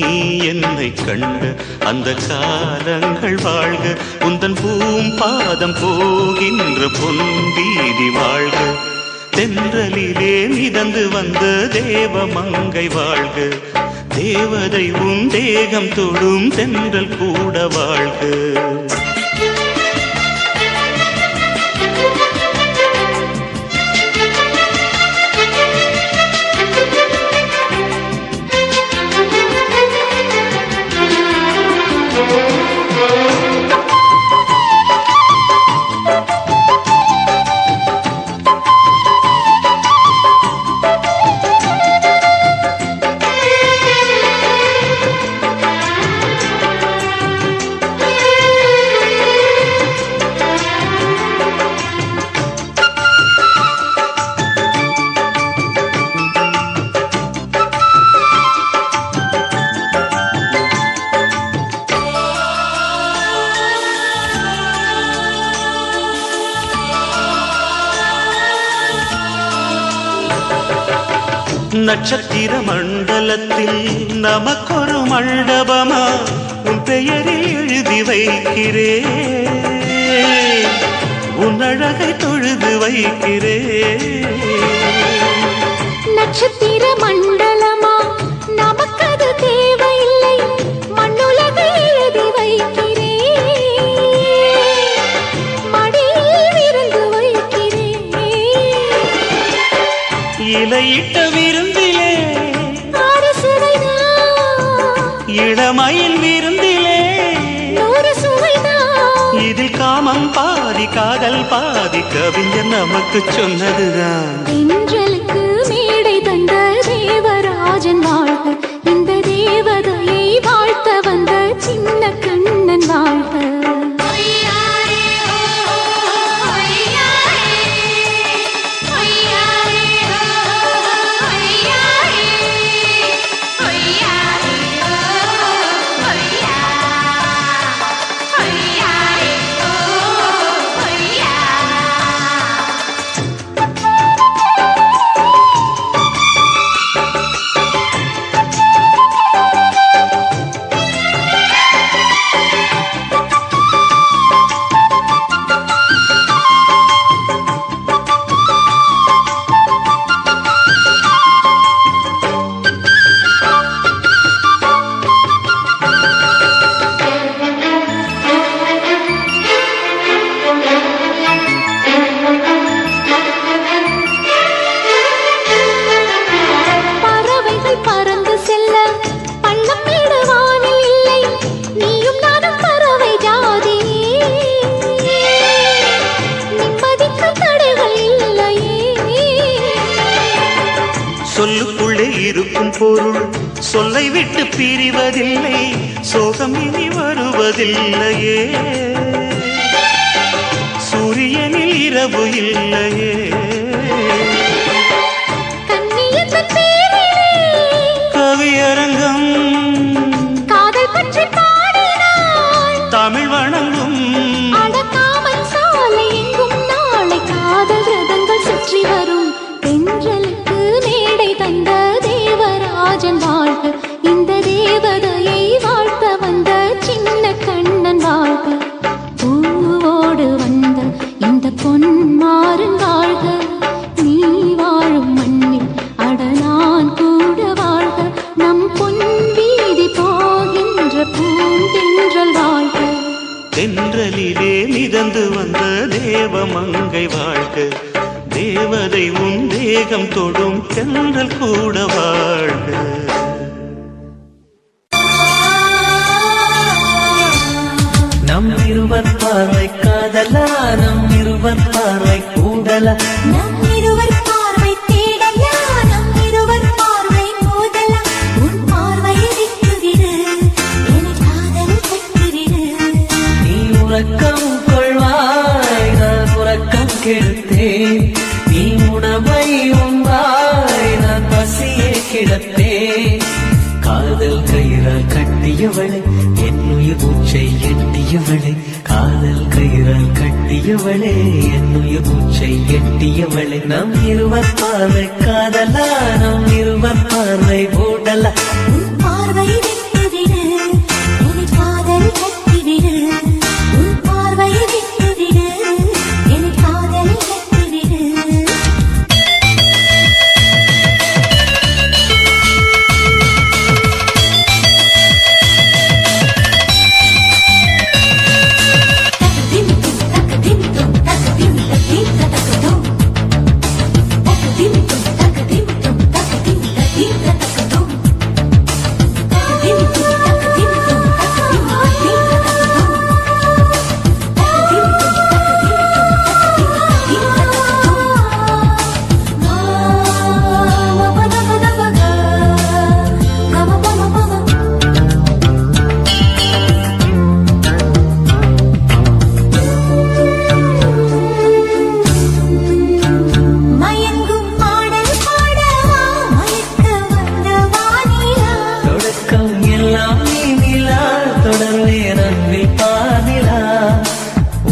என்னை கண்ட அந்த காலங்கள் வாழ்க உந்தன் பூம்பாதம் போகின்ற பொன் வீதி வாழ்க தென்றலிலே மிதந்து வந்த தேவமங்கை வாழ்க தேவதை உன் தேகம் தொடும் தென்றல் கூட வாழ்க நட்சத்திர மண்டலத்தில் நமக்கொரு மண்டபமா உன் பெயரில் எழுதி வைக்கிறேன் உன் அழகை தொழுது வைக்கிறேன் நட்சத்திர மண்டலமா நமக்கது தேவையில்லை மண்ணுலகை எழுதி வைக்கிறேன் மடியில் விருந்து வைக்கிறேன் இலையிட்ட விருந்திலே அரிசி இளமையின் விருந்திலே நூறு சுவைதான் இதில் காமம் பாதி காதல் பாதி கவிஞர் நமக்கு சொன்னதுதான். தென்றலுக்கு மேடை தந்த தேவராஜன் வாழ்க, இந்த தேவதையை வாழ்த்த வந்த சின்ன கண்ணன் வாழ்க. சொல்லுக்குள்ளே இருக்கும் பொருள் சொல்லை விட்டு பிரிவதில்லை, சோகம் இனி வருவதில்லையே, சூரியனில் இரவு இல்லையே. கவியரங்கம் காதல் பற்றி பாடினாள், தமிழ் வணங்கும் அடக்காமல் சாலை எங்கும் நாளை காதல் ரதங்கள் சுற்றி வரும். தென்றலுக்கு மேடை தந்த தேவராஜன் வாழ்க, இந்த தேவதையை வாழ்த்த வந்த சின்ன கண்ணன் வாழ்க. பூவோடு வந்த இந்த பொன்மாறன் வாழ்க, நீ வாழும் மண்ணில் அட நான் கூட வாழ்க. நம் பொன் வீதி போகின்ற பூந்தென்றல் வாழ்க. தென்றலிலே மிதந்து வந்த தேவமங்கை வாழ்க, தேவதை உன் தேகம் தொடும் தென்றல் கூட வாழ்க. நம் இருவர் பார்வை காதலா, நம் இருவர் பார்வை கூடலா, நம் இருவர் பார்வை தேடலா, நம் இருவர் பார்வை மோதலா. உன் பார்வையை விட்டுவிடு, என் காதல் கட்டுவிடு. நீ உறக்கம் கொள்வாய், நான் உறக்கம் கெடுத்தேன். நீ உணவை உண்பாய், நான் பசியே கிடப்பேன். காதல் கயிறால் கட்டியவளே, என் உயிர் மூச்சை எட்டியவளே. காதல் கயிறால் கட்டியவளே, என் உயிர் மூச்சை எட்டியவளே. நம் இருவர் பார்வை காதலா, நம் இருவர் பார்வை கூடலா. உன் பார்வையை விட்டுவிடு, என் காதல் கட்டுவிடு. உன் பார்வையை விட்டுவிடு, என் காதல் கட்டுவிடு. மயங்கும் பாடல் பாடவா, மயக்க வந்த வானிலா. தொடக்கம் எல்லாம் நீ நிலா, தொடர்வேன் அன்பில் பாதிலா.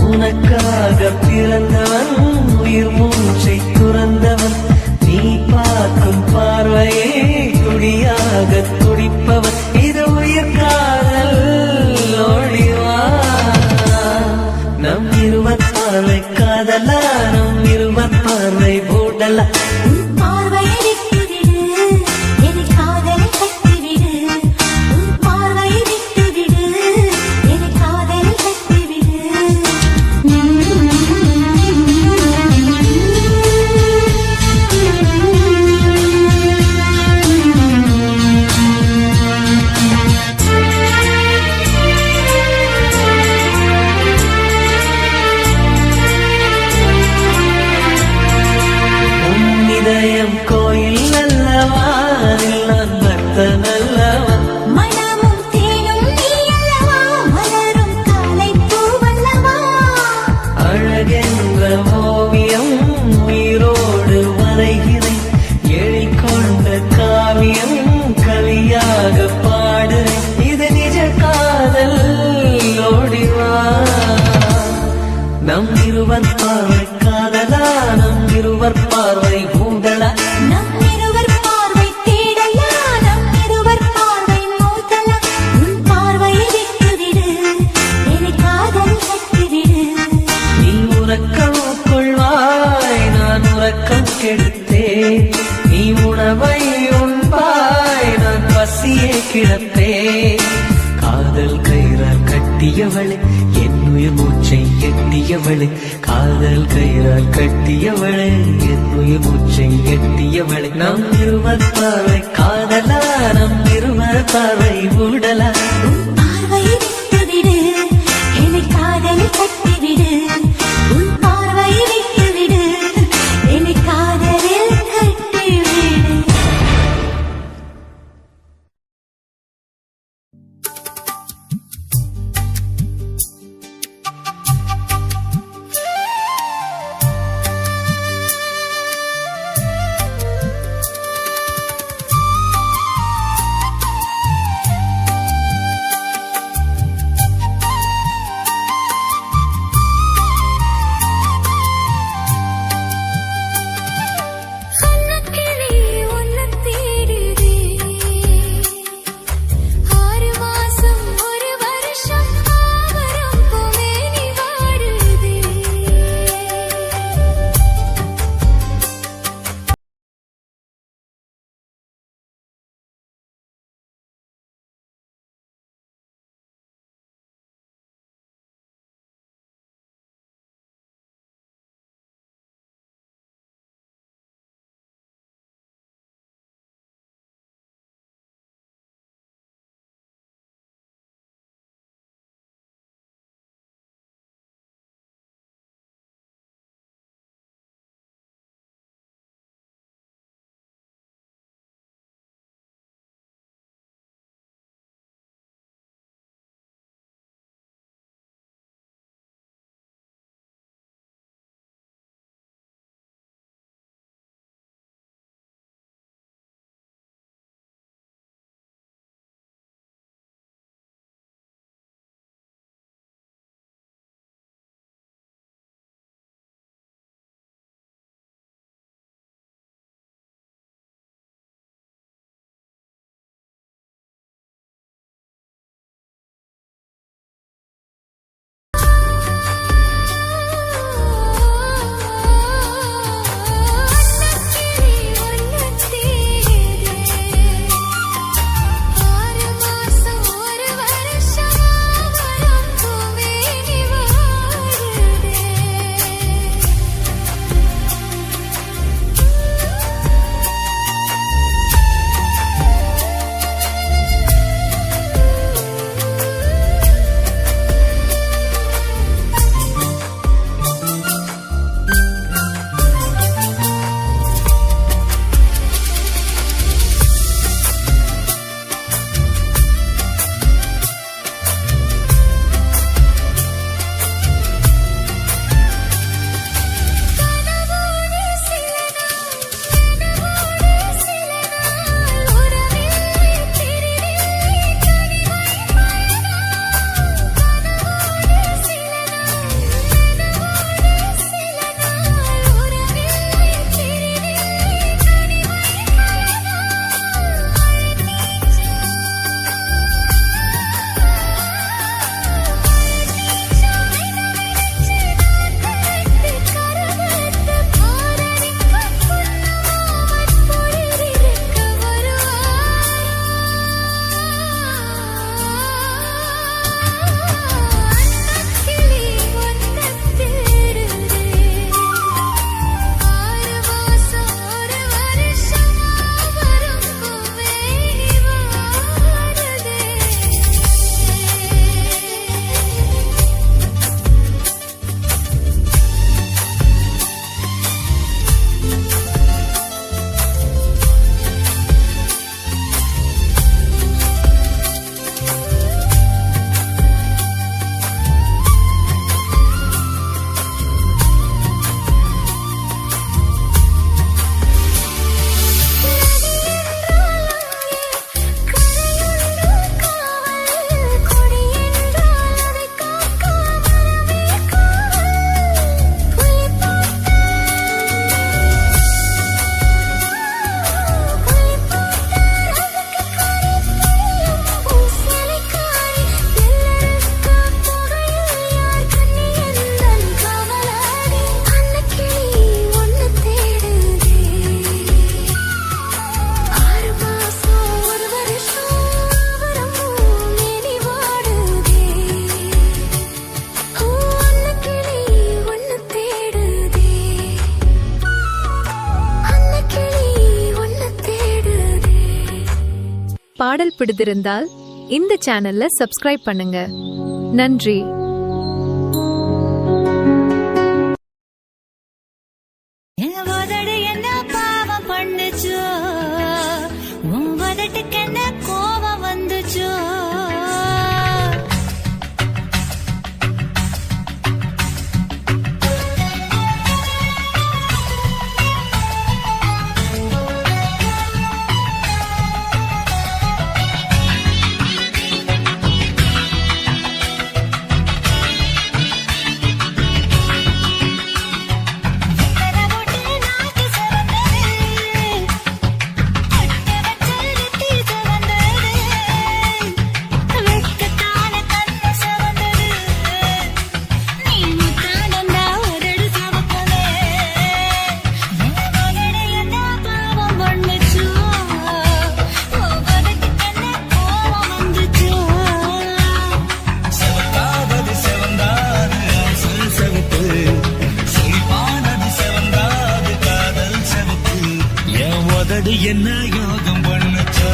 உனக்காக பிறந்தவன், உயிர் மூச்சை துறந்தவன். நீ பார்க்கும் பார்வையே துடியாக துடிப்பவன். இது உயிர் காதல் ஒளிவா. நம் இருவர் பார்வை காதலா, நம் இருவர் பார்வை போடலா. உன் பார்வையை விட்டுவிடு, என் காதலை கட்டுவிடு. உன் பார்வையை விட்டுவிடு, என் காதலை கட்டுவிடு. பசியே கிடப்பே காதல் கயிறால் கட்டியவளே என்னுயிர் மூச்சை எட்டியவளே காதல் கயிறால் கட்டியவளே என்னுயிர் மூச்சை எட்டியவளே நம் இருவர் பார்வை காதலா நம் இருவர் பார்வை ஊடலா உன் பார்வை விட்டுவிடு என்னை காதலில் கட்டிவிடு உன் பார்வை விட்டுவிடு என்னை காதலில் கட்டிவிடு பாடல் பிடித்திருந்தால் இந்த சேனல்ல சப்ஸ்கிரைப் பண்ணுங்க. நன்றி. என்ன பாவம் பண்ணுச்சோ, உன் உதட்டுக்கு என்ன கோபம் வந்துச்சோ. என்ன யோகம் பண்ணுச்சோ,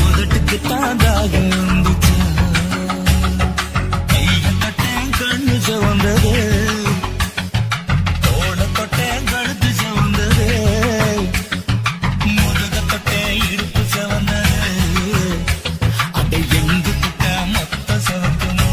உதட்டுக்கு தாண்டாக வந்துச்சோ. கைய தொட்டேன் கண்ணு சிவந்தது, தோட தொட்டேன் கழுத்து சிவந்தது, முதுக தொட்டேன் இடுப்பு சிவந்தது. அதை எங்கு தொட்ட மொத்த சிவக்குமோ.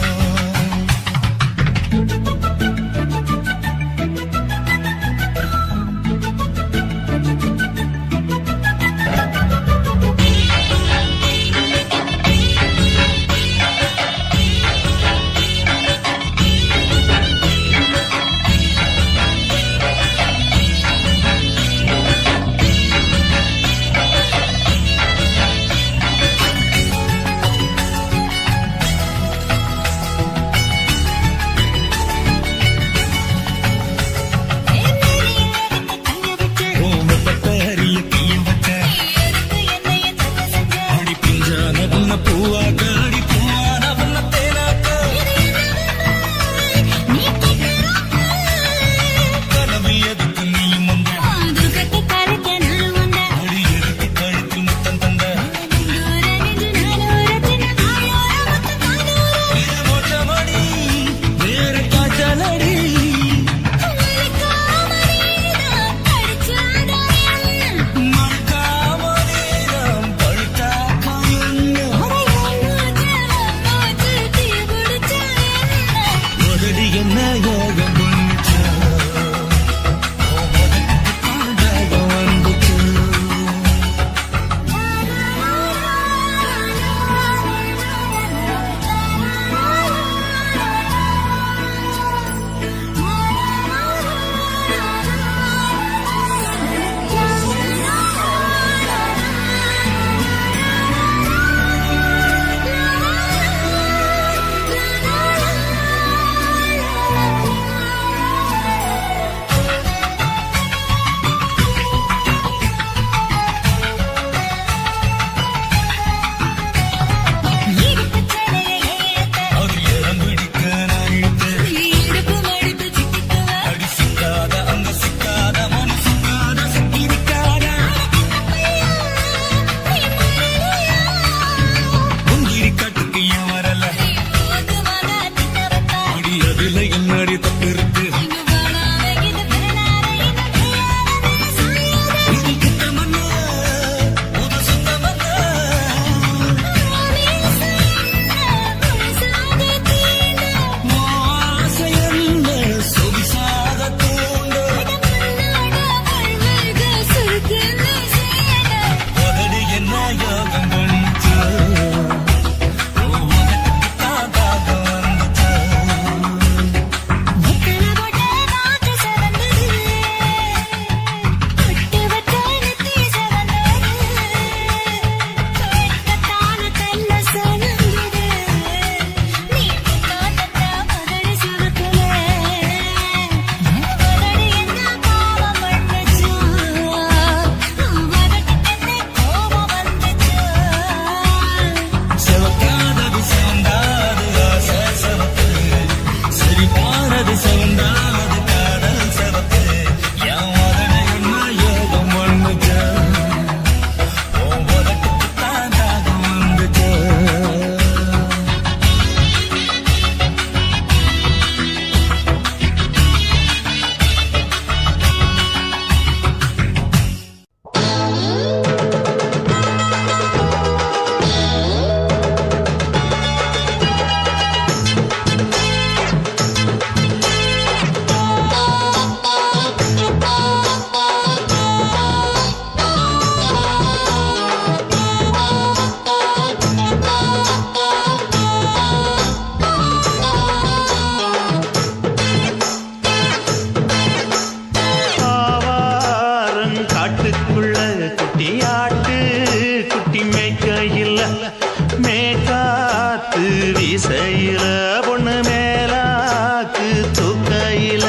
வீசையில பொண்ணு மேலாக்கு தூக்கையில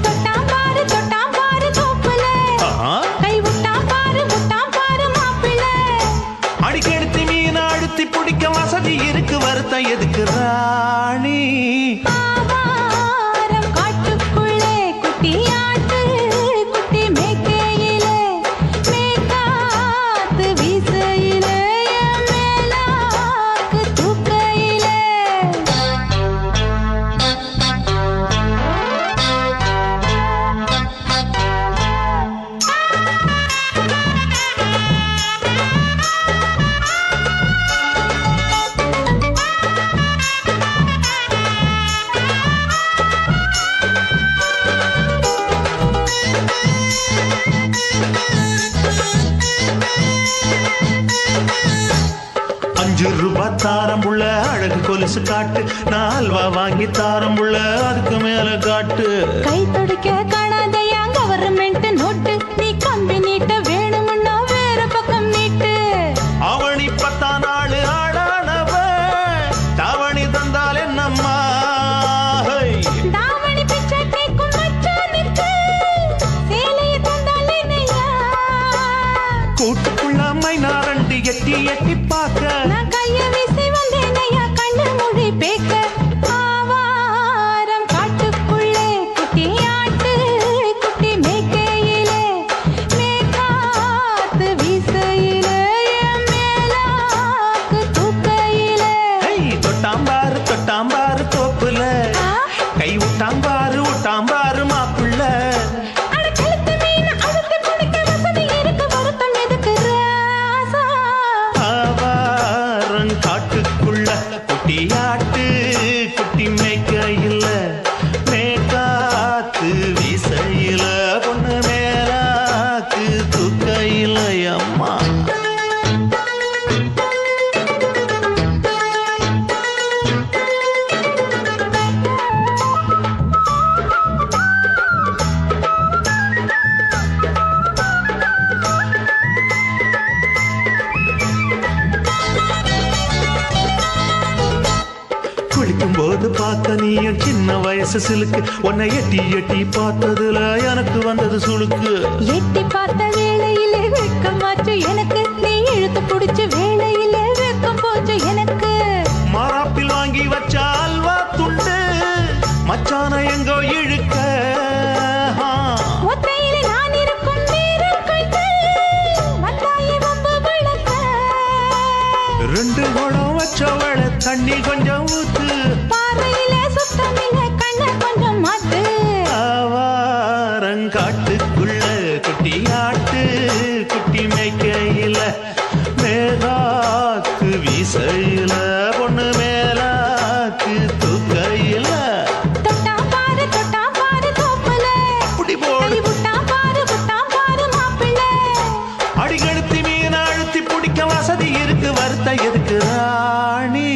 தொட்டாம் பாரு தோப்புல கை விட்டாம் பாரு மாப்பிள்ள அடிக்கெடுத்து மீன் அழுத்தி பிடிக்க வசதி இருக்கு வருத்தம் எதுக்கு ராணி ஆவாரம் காட்டுக்குள்ளே குட்டியாட்டு குட்டி மேய்க்கையிலே மேய்க்காத்து வீசையிலே என் மேலாக்கு தூக்கையிலே ₹5 தாரம்புள்ள அழகு கொலுசு காட்டு நான் அல்வா வாங்கி தாரம்புள்ள அதுக்கு மேல காட்டு கை துடிக்க காணாதையா கவர்மெண்ட் நோட்டு நீ கம்பி நீட்ட வேணும்னா வேற பக்கம் நீட்டு அவனி 10 நாள் ஆடானவ தாவணி தந்தால் என்னம்மா தாவணி பிச்சை கேக்கும் மச்சானுக்கு சேலையை தந்தாலே நையா கூட்டுக்குள்ள மைனாரண்டி எட்டி எட்டி பார்க்க நான் கைய வீசி வந்தேன் ஐயா கண்ணு மொழி பேக்க ஆவாரம் காட்டுக்குள்ளே குட்டியாட்டு குட்டி மேய்க்கையிலே மேய்க்காத்து வீசையிலே என் மேலாக்கு தூக்கையிலே தொட்டாம்பாரு தோப்புல கை விட்டாம்பாரு மாப்புள்ள அட கழுத்து மீன் அழுத்து குடிக்க வசதி இருக்கு வருத்தம் எதுக்கு ராசா ஆவாரம் காட்டுக்குள்ள குட்டியாட்டு குட்டி மேய்க்கையில மேய்காத்து வீசையில பொண்ணு மேலாக்கு தூக்கையில அம்மா குளிக்கும் போது பார்த்த நீயும் சின்ன வயசு சிலுக்கு உன்னை எட்டி எட்டி பார்த்ததுல எனக்கு வந்தது சுளுக்கு எட்டி பார்த்த வேளையிலே வெட்கமாச்சு எனக்கு நீ இழுத்து புடிச்சு வேளையிலே வெட்கம் போச்சு எனக்கு மாறாப்பில் வாங்கி வச்ச அல்வா துண்டு மச்சான எங்கோ இழுக்க ஒத்தையிலே நான் இருக்கும் நேரம் கழித்து வந்தாயே வம்பு விளக்க 2 குடம் வச்சவள தண்ணி கொஞ்சம் ஊத்து பாறையிலே சுத்தமில்லை கண்ணை கொஞ்சம் மாத்து ஆவாரங்காட்டுக்குள்ள குட்டியாட்டு குட்டி மேய்க்கையில மேலாக்கு வீசையில பொண்ணு மேலாக்கு தூக்கையில தொட்டாம் பாரு தோப்புல அப்படி போடு கை விட்டாம் பாரு மாப்பிள்ள அடிக்கெடுத்து மீன் அழுத்தி பிடிக்க வசதி இருக்கு வருத்த எதுக்கு ராணி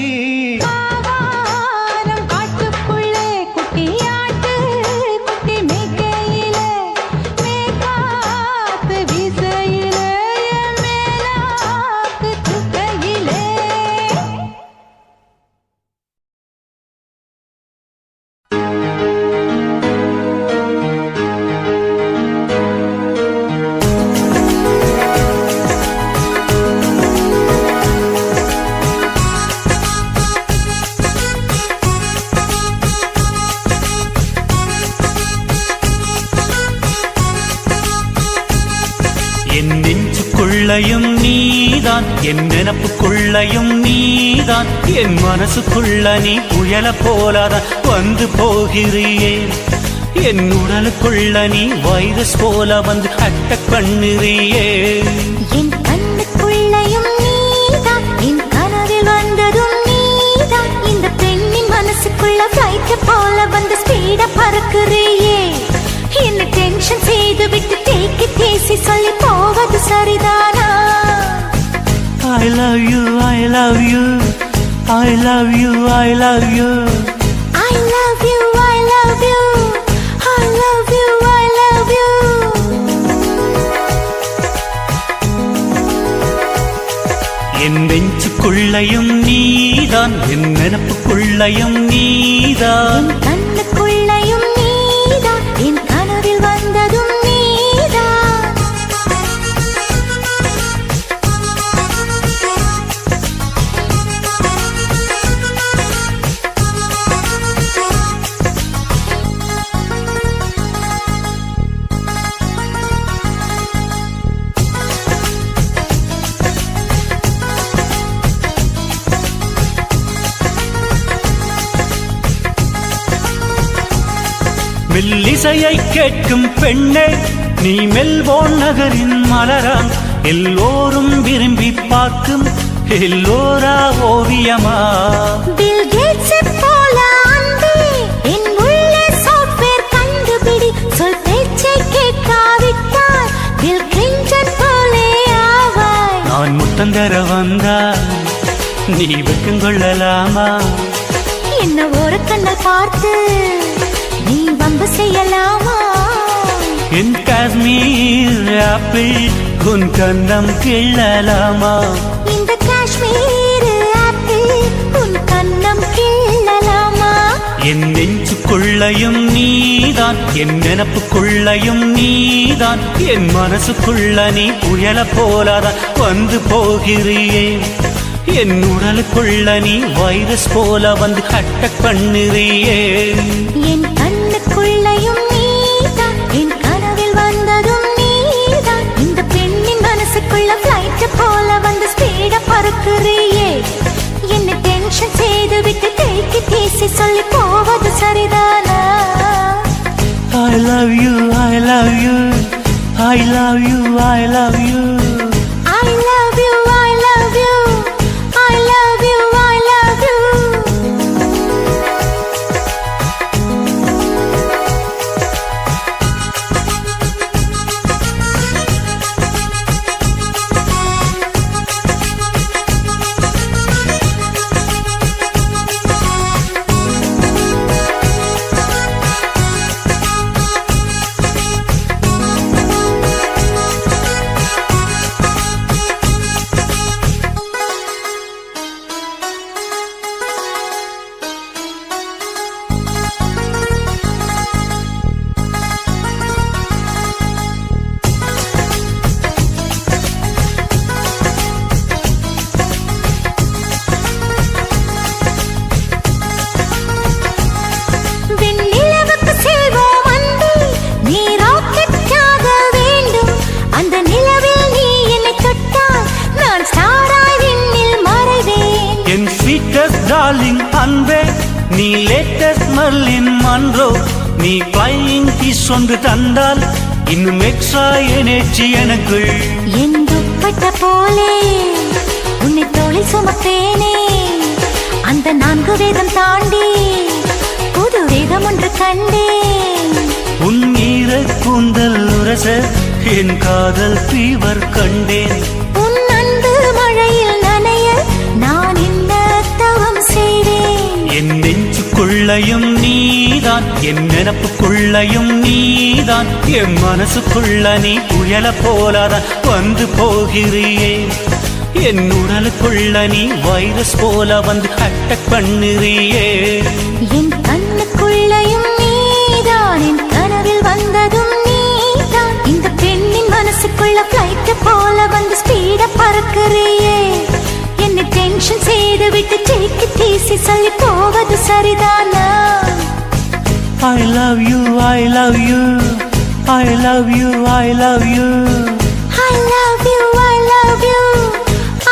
ஆவாரம் காட்டுக்குள்ளே குட்டியாட்டு குட்டி மேய்க்கையிலே மேய்க்காத்து வீசையிலே என் மேலாக்கு தூக்கையிலே என் நெஞ்சுக்குள்ளையும் நீதான் என் நினப்புக்குள்ளையும் நீதான் என் மனசுக்குள்ள நீ புயல போலதான் வந்து போகிறியே என் உடலுக்குள்ள நீ வைரஸ் போல வந்து அட்டக் பண்ணுறியே என் கண்ணுக்குள்ளையும் நீதான் என் கனவில் வந்ததும் நீதான் இந்த பெண்ணின் மனசுக்குள்ள ஃப்ளைட் போல வந்து ஸ்பீடா பறக்குறியே என்ன டென்ஷன் செய்து விட்டு தேக்கி பேசி சொல்லி போவது சரிதானா I love you, I love you, I love you, I love you. I love you, I love you, I love you, I love you. என் நெஞ்சுக்குள்ளையும் நீதான், என் நினப்புக்குள்ளையும் நீதான். என் கண்ணுக்குள்ளையும் நீதான், என் கனவில் வந்ததும் நீதான். மெல்லிசையை கேட்கும் பெண்ணே, நீ மெல்போர்ன் நகரின் மலரா, எல்லோரும் விரும்பி பார்க்கும் எல்லோரா ஓவியமா? பில் கேட்ஸ் போல அன்பே, என் உள்ளே சாஃப்ட்வேர் கண்டுபிடி. சொல் பேச்சை கேட்காவிட்டால் பில் கிளின்டன் போலே ஆவாய். நான் முத்தந்தர வந்தா நீ வெக்கங்கொள்ளலாமா? என்ன ஒரு கண்ணல் பார்த்து நீ வம்பு செய்யலாமா? என் காஷ்மீர் ஆப்பிள் உன் கண்ணம் கிள்ளலாமா? இந்த காஷ்மீர் ஆப்பிள் உன் கண்ணம் கிள்ளலாமா? என் நெஞ்சுக்குள்ளையும் நீதான், என் நினப்புக்குள்ளையும் நீதான். என் மனசுக்குள்ள நீ புயல போலதான் வந்து போகிறியே. என் உடலுக்குள்ள நீ வைரஸ் போல வந்து அட்டாக் பண்ணுறியே. என் கண்ணுக்குள்ளையும் நீதான், என் கனவில் வந்ததும் நீதான். இந்த பெண்ணின் மனசுக்குள்ள பிளைட் போல வந்து ஸ்பீட பறக்குறியே. என்ன டென்ஷன் செய்து விட்டு தேக்கி பேசி சொல்லி போவது சரிதானா? I love you, I love you, I love you, I love you. I love you, I love you, I love you, I love you. விண்ணிலவுக்கு செல்வோம் அன்பே, நீ ராக்கெட்டாக வேண்டும். அந்த நிலவில் நீ என்னை தொட்டால் நான் ஸ்டாராய் விண்ணில் மறைவேன். என் ஸ்வீட்டஸ்ட் டார்லிங் அன்பே, நீ லேட்டஸ்ட் மர்லின் மன்றோ. நீ ஃப்ளையிங் கிஸ் ஒன்று தந்தால் இன்னும் எக்ஸ்ட்ரா எனர்ஜி எனக்குள். என் துப்பட்ட போலே உன்னை தோளில் சுமப்பேனே. அந்த 4 வேதம் தாண்டி புது வேதம் ஒன்று கண்டேன். உன் ஈர கூந்தல் உரச என் காதல் ஃபீவர் கண்டேன். உன் அன்பு மழையில் நனைய நான் என்ன தவம் செய்வேன். என் நெஞ்சுக்குள்ளையும் நீதான், என் நினப்புக்குள்ளையும் நீதான். என் மனசுக்குள்ள நீ புயல போலதான் வந்து போகிறியே. என் உடலுக்குள்ள நீ வைரஸ் போல வந்து அட்டாக் பண்ணுறியே. என் கண்ணுக்குள்ளையும் நீதான், என் கனவில் வந்ததும் நீதான். இந்த பெண்ணின் மனசுக்குள்ள பிளைட் போல வந்து ஸ்பீட பறக்குறியே. என்னை டென்ஷன் செய்து விட்டு டேக்கி தீசி சொல்லி போவது சரிதானா? I love you, I love you, I love you, I love you. I love you, I love you,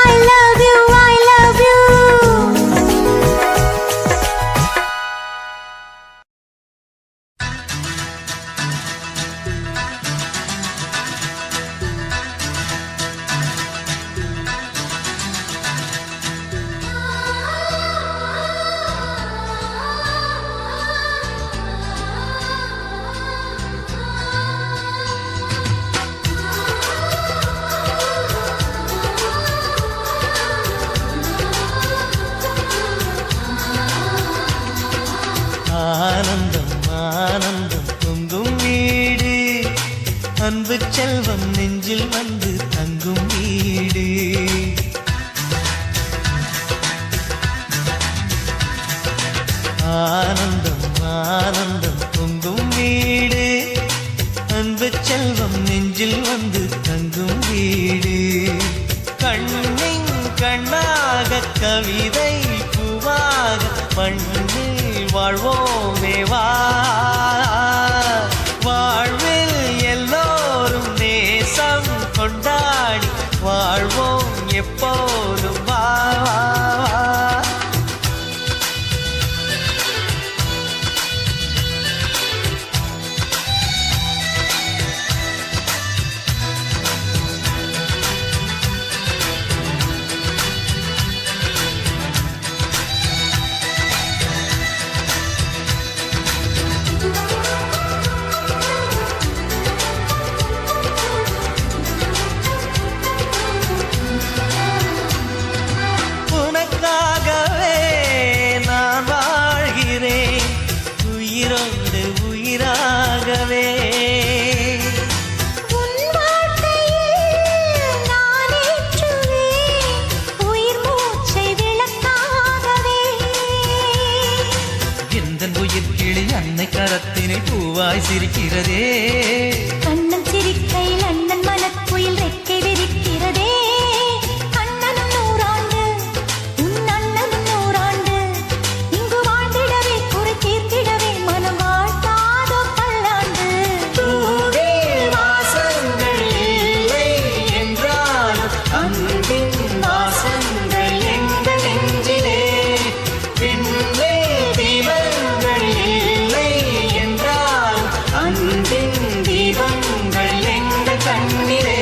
I love you, I love you. நெஞ்சில் வந்து தங்கும் வீடு கண்ணின் கண்ணாக கவிதை பூவாக மண்ணில் வாழ்வோமே வா வாழ்வில் எல்லோரும் நேசம் கொண்டாடி வாழ்வோம் எப்போதும் வா உயிரோடு உயிராகவே உன் வார்த்தையில் நான் ஏற்றுவேன் உயிர் மூச்சை விளக்காகவே எந்த உயிர் கிளி அன்னை கரத்தினை பூவாய் சிரிக்கிறதே கண்ணன் சிரிக்கையில் அண்ணன் மனக்குயில் ரெக்கை விரிக்கிறதே அண்ணனும் நூறாண்டு உன் அண்ணனும் நூறாண்டு இங்கு வாழ்ந்திடவே குறை தீர்த்திடவே மனம் வாழ்த்தாதோ பல்லாண்டு பூவில் வாசங்கள் இல்லை என்றாலும் அன்பின் வாசங்கள் எங்கள் நெஞ்சிலே பின்னே தீபங்கள் இல்லை என்றாலும் அன்பின் தீபங்கள் எங்கள் கண்ணிலே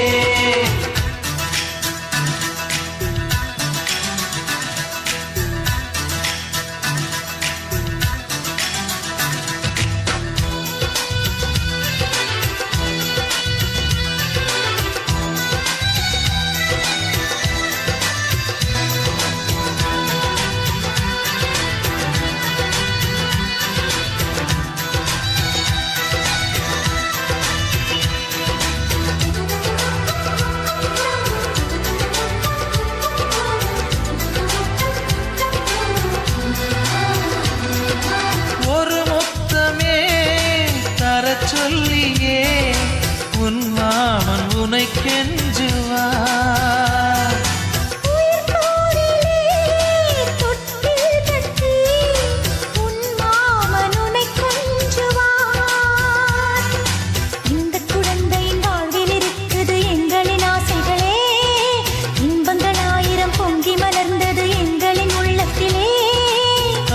ஒரு முத்தமே தரச் சொல்லியே உன் மாமன் உனை கெஞ்சுவார் உயிர் போரிலே தொட்டில் கட்டி உன் மாமன் உன்னை கொஞ்சுவார் இந்த குழந்தையின் வாழ்வில் இருக்குது எங்களின் ஆசைகளே இன்பங்கள் ஆயிரம் பொங்கி மலர்ந்தது எங்களின் உள்ளத்திலே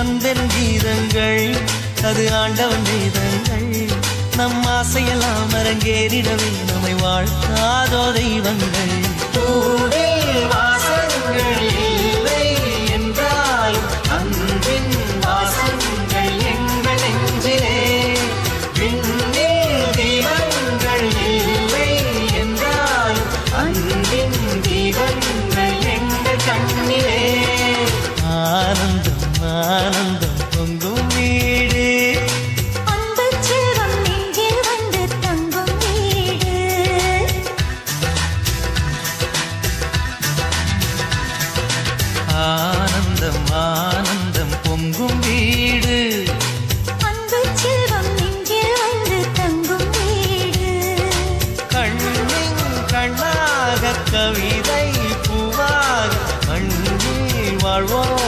அன்பென் கீதங்கள் அது ஆண்டவன் வேதங்கள் நம் ஆசையெல்லாம் அரங்கேறிடவே நம்மை வாழ்த்தாதோ தெய்வங்கள் பூவில் வாசங்கள் இல்லை என்றாலும் அன்பின் வாசங்கள் எங்கள் நெஞ்சிலே விண்ணில் தீபங்கள் இல்லை என்றாலும் அன்பின் தீபங்கள் எங்கள் கண்ணிலே ஆனந்தம் ஆனந்தம் பொங்கும் வீடு அன்பு செல்வம் நெஞ்சில் வந்து தங்கும் வீடு ஆனந்தம் ஆனந்தம் பொங்கும் வீடு அன்பு செல்வம் நெஞ்சில் வந்து தங்கும் வீடு கண்ணின் கண்ணாக கவிதை பூவாக மண்ணில் வாழ்வோம்